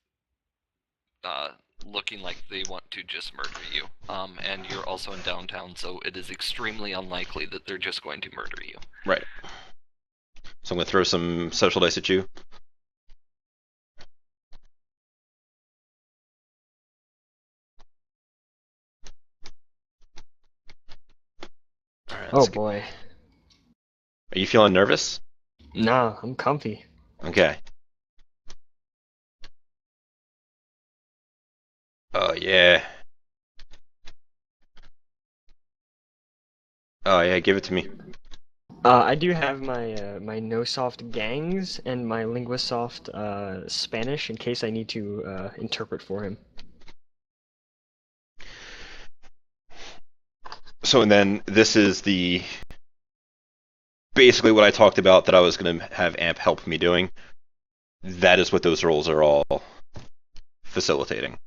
looking like they want to just murder you. And you're also in downtown, so it is extremely unlikely that they're just going to murder you. Right. So I'm gonna throw some social dice at you. Right, Oh boy. Are you feeling nervous? Nah, I'm comfy. Okay. Oh yeah. Oh yeah, give it to me. I do have my my NoSoft gangs and my LinguaSoft Spanish in case I need to interpret for him. So and then this is the basically what I talked about that I was going to have Amp help me doing. That is what those roles are all facilitating.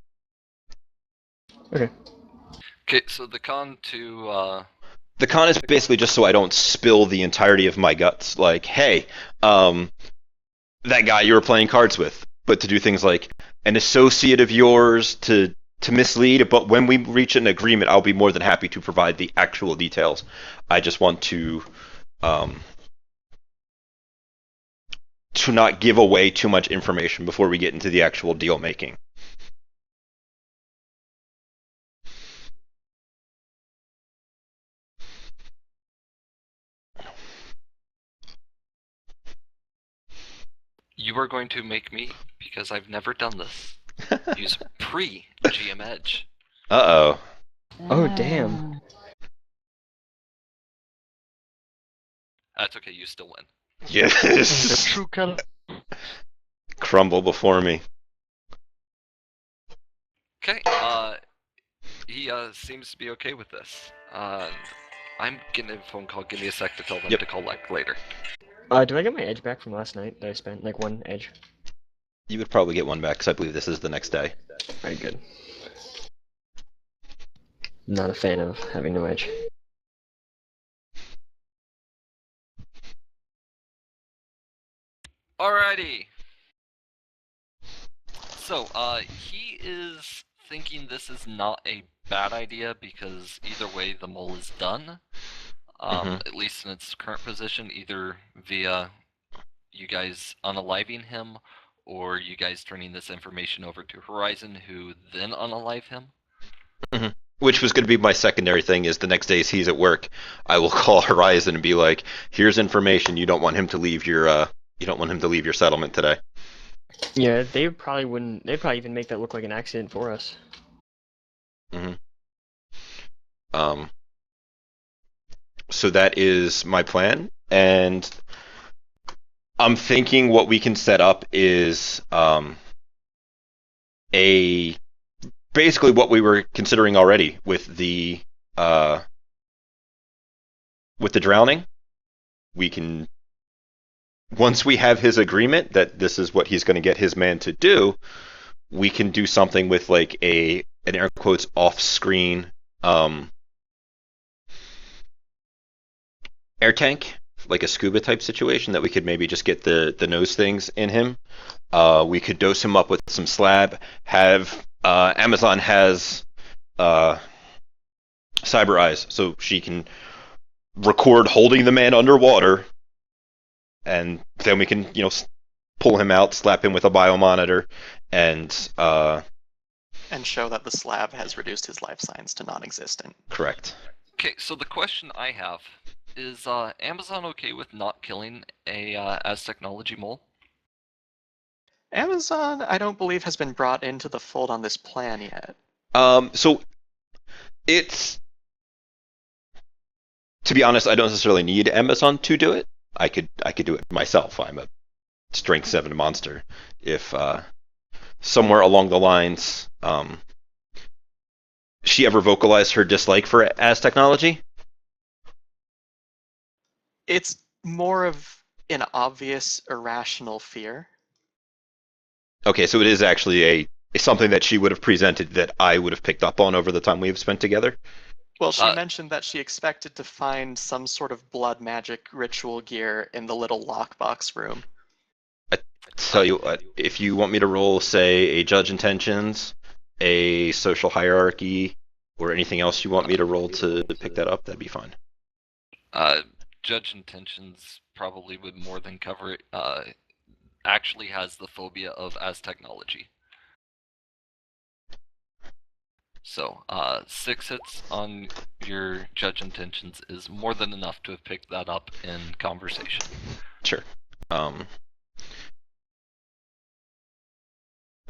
Okay. Okay, so the con to The con is basically just so I don't spill the entirety of my guts. Like, hey, that guy you were playing cards with. But to do things like an associate of yours to mislead, but when we reach an agreement, I'll be more than happy to provide the actual details. I just want to not give away too much information before we get into the actual deal making. You are going to make me, because I've never done this, use pre-GM Edge. Uh-oh. Oh, damn. That's okay, you still win. The Yes. true color. Crumble before me. Okay, he seems to be okay with this. I'm getting a phone call. Give me a sec to tell them Yep. to call back later. Do I get my edge back from last night that I spent? Like 1 edge? You would probably get one back, because I believe this is the next day. Alright, good. Not a fan of having no edge. Alrighty. So, he is thinking this is not a bad idea because either way the mole is done. At least in its current position, either via you guys unaliving him or you guys turning this information over to Horizon, who then unalive him. Which was going to be my secondary thing, is the next day he's at work, I will call Horizon and be like, here's information, you don't want him to leave your settlement today. Yeah, they probably wouldn't. They'd probably even make that look like an accident for us. So that is my plan, and I'm thinking what we can set up is basically what we were considering already with the drowning. We can, once we have his agreement that this is what he's going to get his man to do, we can do something with like an air quotes off-screen air tank, like a scuba type situation, that we could maybe just get the nose things in him. We could dose him up with some slab. Have Amazon has cyber eyes, so she can record holding the man underwater, and then we can pull him out, slap him with a biomonitor, and show that the slab has reduced his life signs to non-existent. correct. Okay, so the question I have is Amazon okay with not killing a as technology mole? Amazon, I don't believe, has been brought into the fold on this plan yet. So it's, to be honest, I don't necessarily need Amazon to do it. I could do it myself. I'm a strength 7 monster. If somewhere along the lines she ever vocalized her dislike for as technology? It's more of an obvious irrational fear. Okay, so it is actually something that she would have presented that I would have picked up on over the time we've spent together. Well, she mentioned that she expected to find some sort of blood magic ritual gear in the little lockbox room. I tell you what, if you want me to roll, say, a judge intentions, a social hierarchy, or anything else you want me to roll to pick that up, that'd be fine. Judge intentions probably would more than cover it. Actually has the phobia of as technology. So, 6 hits on your judge intentions is more than enough to have picked that up in conversation. Sure.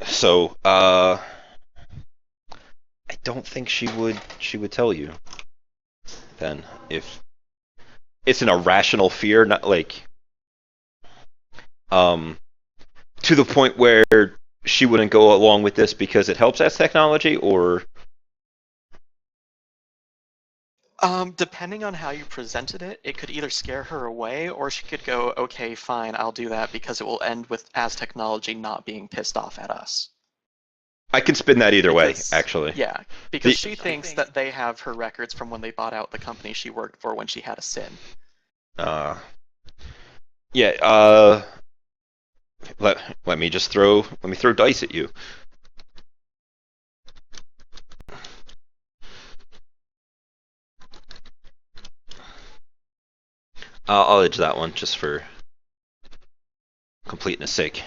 So, I don't think she would tell you. Then, if it's an irrational fear, not like to the point where she wouldn't go along with this because it helps as technology, or depending on how you presented it, it could either scare her away, or she could go, okay, fine, I'll do that because it will end with as technology not being pissed off at us. I can spin that either way, actually. Yeah, because she thinks that they have her records from when they bought out the company she worked for when she had a sin. Yeah, let me throw dice at you. I'll edge that one just for completeness sake.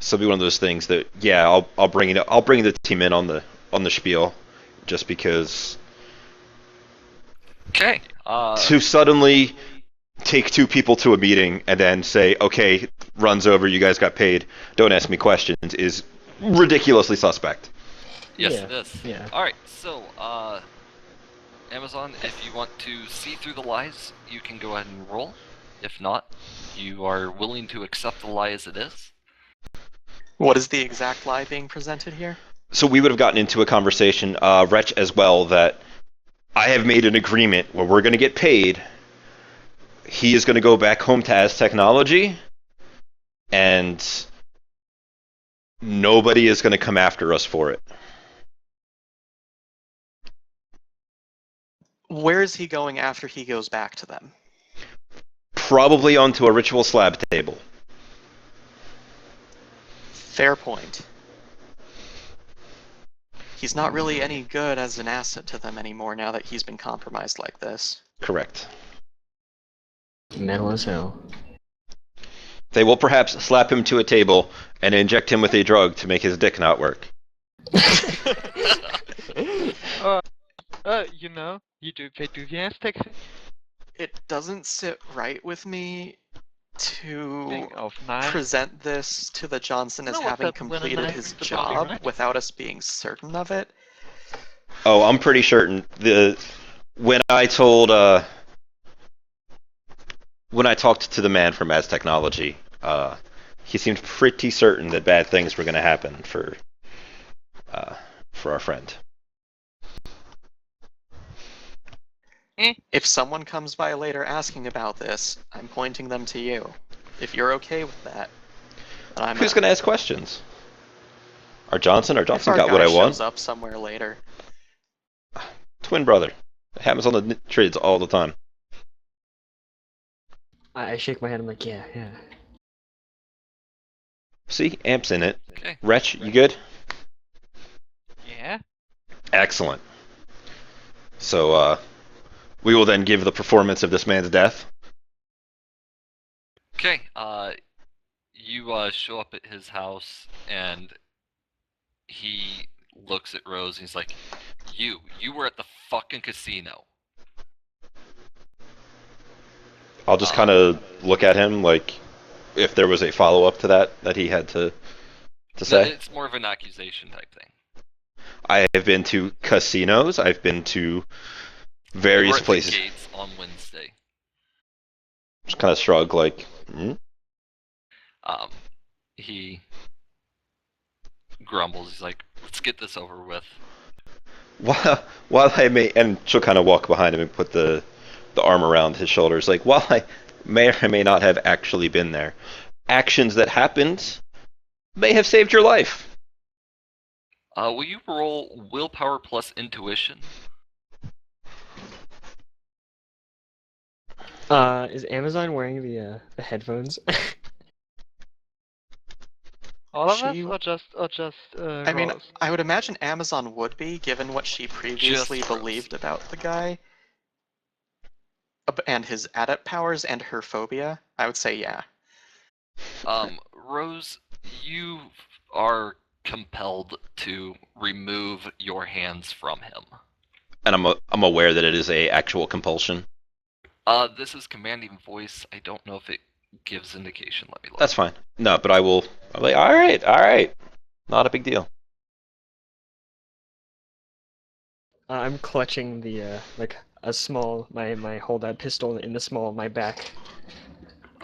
So it'll be one of those things that, yeah, I'll bring it. I'll bring the team in on the spiel, just because. Okay. To suddenly take two people to a meeting and then say, okay, runs over, you guys got paid, don't ask me questions, is ridiculously suspect. Yes, Yeah, it is. yeah. All right, so Amazon, if you want to see through the lies, you can go ahead and roll. If not, you are willing to accept the lie as it is. What is the exact lie being presented here? So we would have gotten into a conversation, Wretch as well, that I have made an agreement where we're going to get paid. He is going to go back home to As Technology, and nobody is going to come after us for it. Where is he going after he goes back to them? Probably onto a ritual slab table. Fair point. He's not really any good as an asset to them anymore now that he's been compromised like this. Correct. Metal as hell. They will perhaps slap him to a table and inject him with a drug to make his dick not work. You know, they do the Aztecs It doesn't sit right with me to thing of nine. present this to the Johnson as know what having that when a completed knife his is supposed to be, job right? without us being certain of it. Oh, I'm pretty certain. When I talked to the man from As Technology, he seemed pretty certain that bad things were going to happen for our friend. If someone comes by later asking about this, I'm pointing them to you. If you're okay with that, then I'm Who's going to ask questions? Our Johnson If got our what guy I shows want. up somewhere later. Twin brother. It happens on the trades all the time. I shake my head. I'm like, yeah, yeah. See, Amp's in it. Okay. Wretch, you good? Yeah. Excellent. So, we will then give the performance of this man's death. Okay, you show up at his house, and he looks at Rose, and he's like, you were at the fucking casino. I'll just kind of look at him like if there was a follow-up to that he had to No, say. it's more of an accusation type thing. I have been to casinos. I've been to You various were at places. the gates on Wednesday. Just kind of shrug like, He grumbles. He's like, let's get this over with. While I may, and she'll kind of walk behind him and put the arm around his shoulders. Like, while I may or may not have actually been there, actions that happened may have saved your life. Will you roll willpower plus intuition? Is Amazon wearing the headphones? All of She- us, or just I mean, Rose? I would imagine Amazon would be, given what she previously Just Rose. believed about the guy. And his adept powers and her phobia. I would say yeah. Rose, you are compelled to remove your hands from him. And I'm aware that it is a actual compulsion. This is commanding voice. I don't know if it gives indication. Let me look. That's fine. No, but I'm like, all right, not a big deal. I'm clutching the like a small my hold-out pistol in the small of my back.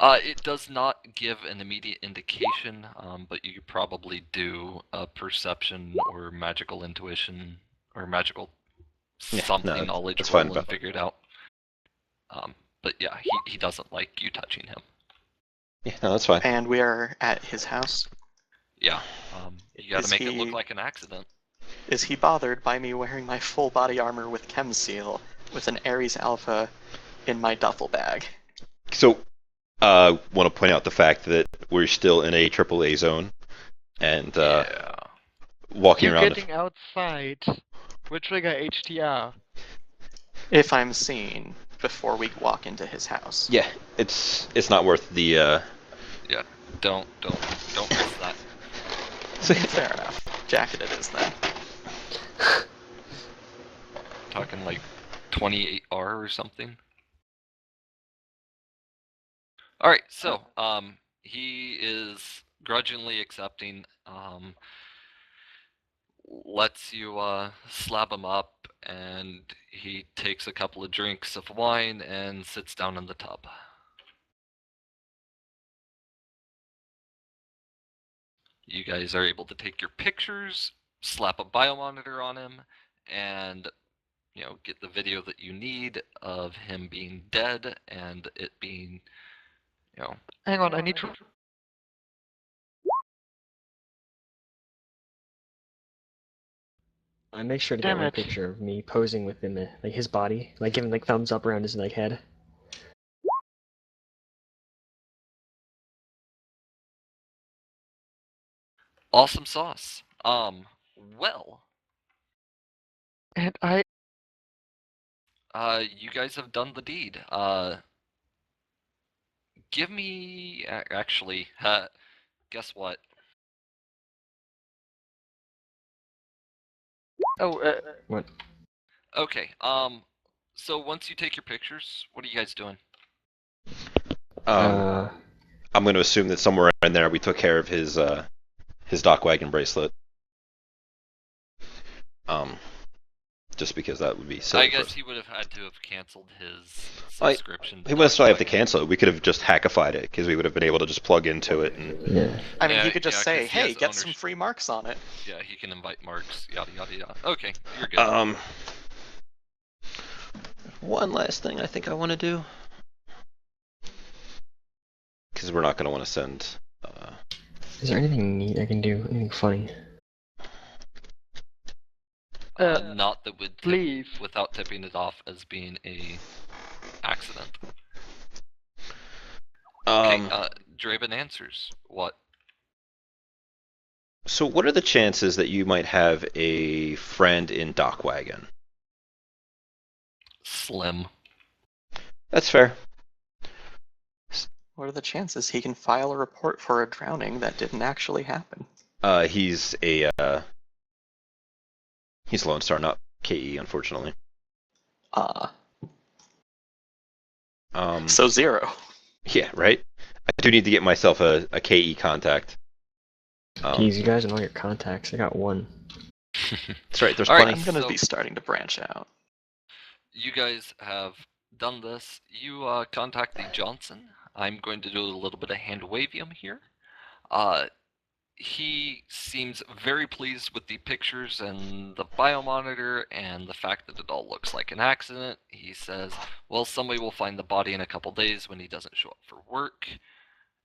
It does not give an immediate indication, but you could probably do a perception or magical intuition or magical something knowledge that's roll fine, and but- figure it out. But yeah, he doesn't like you touching him. Yeah, no, that's fine. And we are at his house. Yeah, you gotta Is make it look he- like an accident. Is he bothered by me wearing my full body armor with chem seal with an Ares Alpha in my duffel bag? So, want to point out the fact that we're still in a AAA zone, and Yeah. walking You're around. getting outside. We trigger HTR. If I'm seen before we walk into his house. Yeah, it's not worth the. Don't miss that. Fair enough. Jacket it is then. Talking like 28R or something. All right, so he is grudgingly accepting. Lets you slab him up, and he takes a couple of drinks of wine and sits down in the tub. You guys are able to take your pictures, slap a biomonitor on him, and get the video that you need of him being dead and it being, Hang on, I need to. I make sure to get Damn one it. picture of me posing with him, like his body, like giving like thumbs up around his like head. awesome sauce. Well, And you guys have done the deed. Give me actually. Guess what? What? Okay. So once you take your pictures, what are you guys doing? I'm going to assume that somewhere in there we took care of his dock wagon bracelet. Just because that would be silly. I guess for us. he would have had to have canceled his Like, subscription. He wouldn't necessarily have to cancel it. We could have just hackified it because we would have been able to just plug into it and. Yeah. I mean, Yeah, he could just yeah, say, 'cause he "Hey, has get some ownership. free marks on it." Yeah, he can invite marks. Yada yada yada. Okay, you're good. One last thing I think I want to do, because we're not going to want to send. Is there anything neat I can do? Anything funny? Not that would tip please. without tipping it off as being a accident. Okay, Draven answers. What? So, what are the chances that you might have a friend in dock wagon? Slim. That's fair. What are the chances he can file a report for a drowning that didn't actually happen? He's Lone Star, not KE, unfortunately. So 0. Yeah, right. I do need to get myself a KE contact. Jeez, you guys and all your contacts. I got one. That's right. There's All right, plenty. I'm gonna so- be starting to branch out. You guys have done this. You contact the Johnson. I'm going to do a little bit of hand wavium here. He seems very pleased with the pictures and the biomonitor and the fact that it all looks like an accident. He says, well, somebody will find the body in a couple days when he doesn't show up for work.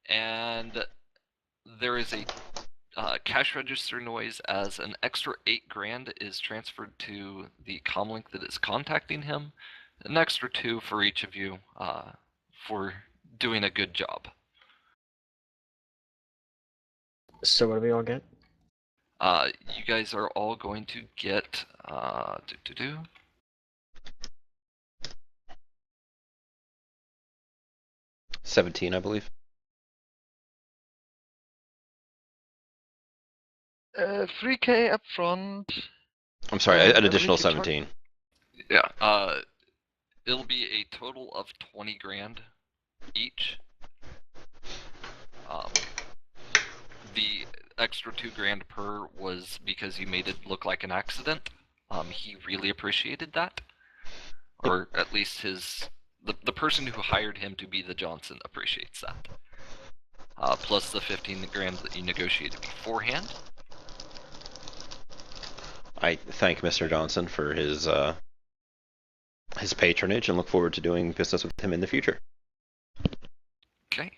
And there is a cash register noise as an extra $8,000 is transferred to the comlink that is contacting him. An extra 2 for each of you for doing a good job. So what do we all get? You guys are all going to get 17, I believe. 3K up front. I'm sorry, And an I additional believe you 17. Yeah. It'll be a total of 20,000 each. The extra 2,000 per was because you made it look like an accident. He really appreciated that, or at least the person who hired him to be the Johnson appreciates that. Plus the 15,000 that you negotiated beforehand. I thank Mr. Johnson for his patronage and look forward to doing business with him in the future. Okay.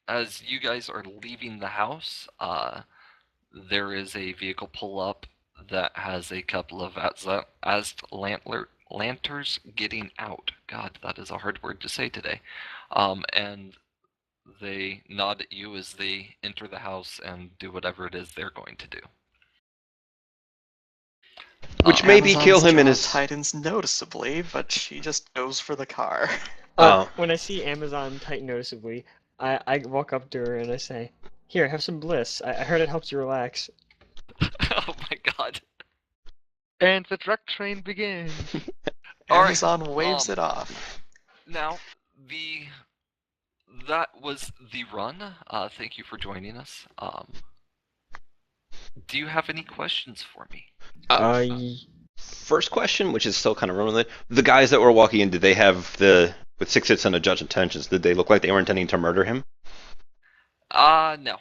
As you guys are leaving the house, there is a vehicle pull up that has a couple of lanterns getting out. God, that is a hard word to say today. And they nod at you as they enter the house and do whatever it is they're going to do. Which maybe Amazon's kill him in jaw his. tightens noticeably, but she just goes for the car. When I see Amazon tighten noticeably, I walk up to her and I say, "Here, have some bliss. I heard it helps you relax." Oh my god. And the drug train begins. All right, Amazon waves it off. Now, the that was the run. Thank you for joining us. Do you have any questions for me? Y- First question, which is still kind of relevant. The guys that were walking in, did they have with 6 hits and a judge intentions, did they look like they were intending to murder him? No.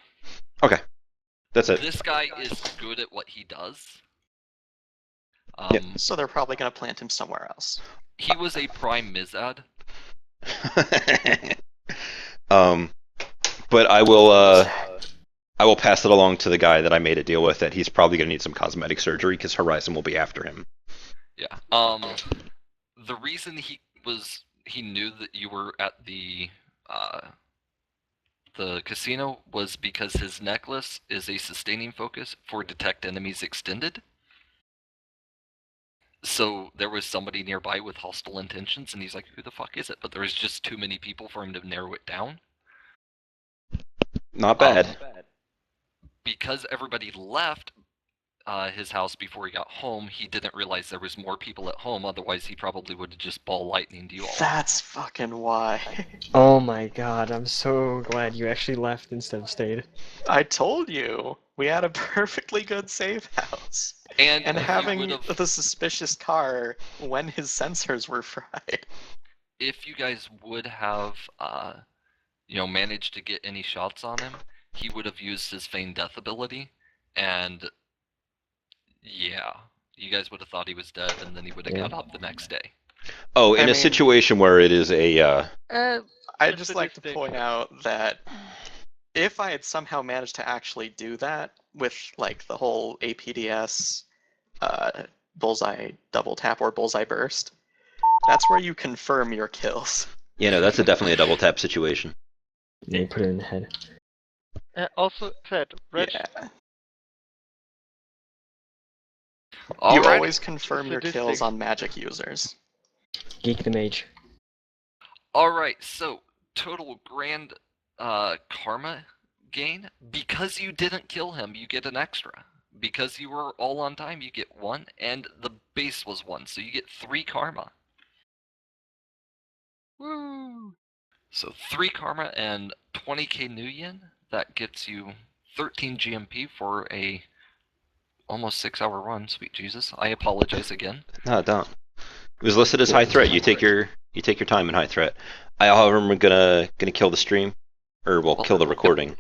Okay. That's it. This guy is good at what he does. Yep. So they're probably going to plant him somewhere else. He was a prime Mizad. But I will pass it along to the guy that I made a deal with that he's probably going to need some cosmetic surgery because Horizon will be after him. Yeah. The reason he knew that you were at the casino was because his necklace is a sustaining focus for detect enemies extended. So there was somebody nearby with hostile intentions, and he's like, "Who the fuck is it?" But there was just too many people for him to narrow it down. Not bad. Because everybody left his house before he got home, he didn't realize there was more people at home. Otherwise, he probably would have just ball lightninged you all. That's fucking why. Oh my god, I'm so glad you actually left instead of stayed. I told you we had a perfectly good safe house. And if having you would've, the suspicious car when his sensors were fried. if you guys would have, managed to get any shots on him, he would have used his feigned death ability, and yeah, you guys would have thought he was dead, and then he would have got up the next day. Oh, in a situation where it is a... I'd just like to point out that if I had somehow managed to actually do that with like the whole APDS bullseye double tap or bullseye burst, that's where you confirm your kills. Yeah, no, that's definitely a double tap situation. Yeah, you put it in the head. Also, Ted, Reg, Yeah. Alrighty. You always confirm your kills Statistics. on magic users. Geek the mage. Alright, so total grand karma gain. Because you didn't kill him, you get an extra. Because you were all on time, you get 1, and the base was 1, so you get 3 karma. woo! So 3 karma and 20k new yen. That gets you 13 GMP for a almost 6-hour run. Sweet Jesus! I apologize again. No, don't. It was listed as high threat. You take your time in high threat. I, however, am gonna kill the stream, or kill the recording.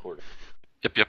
Yep.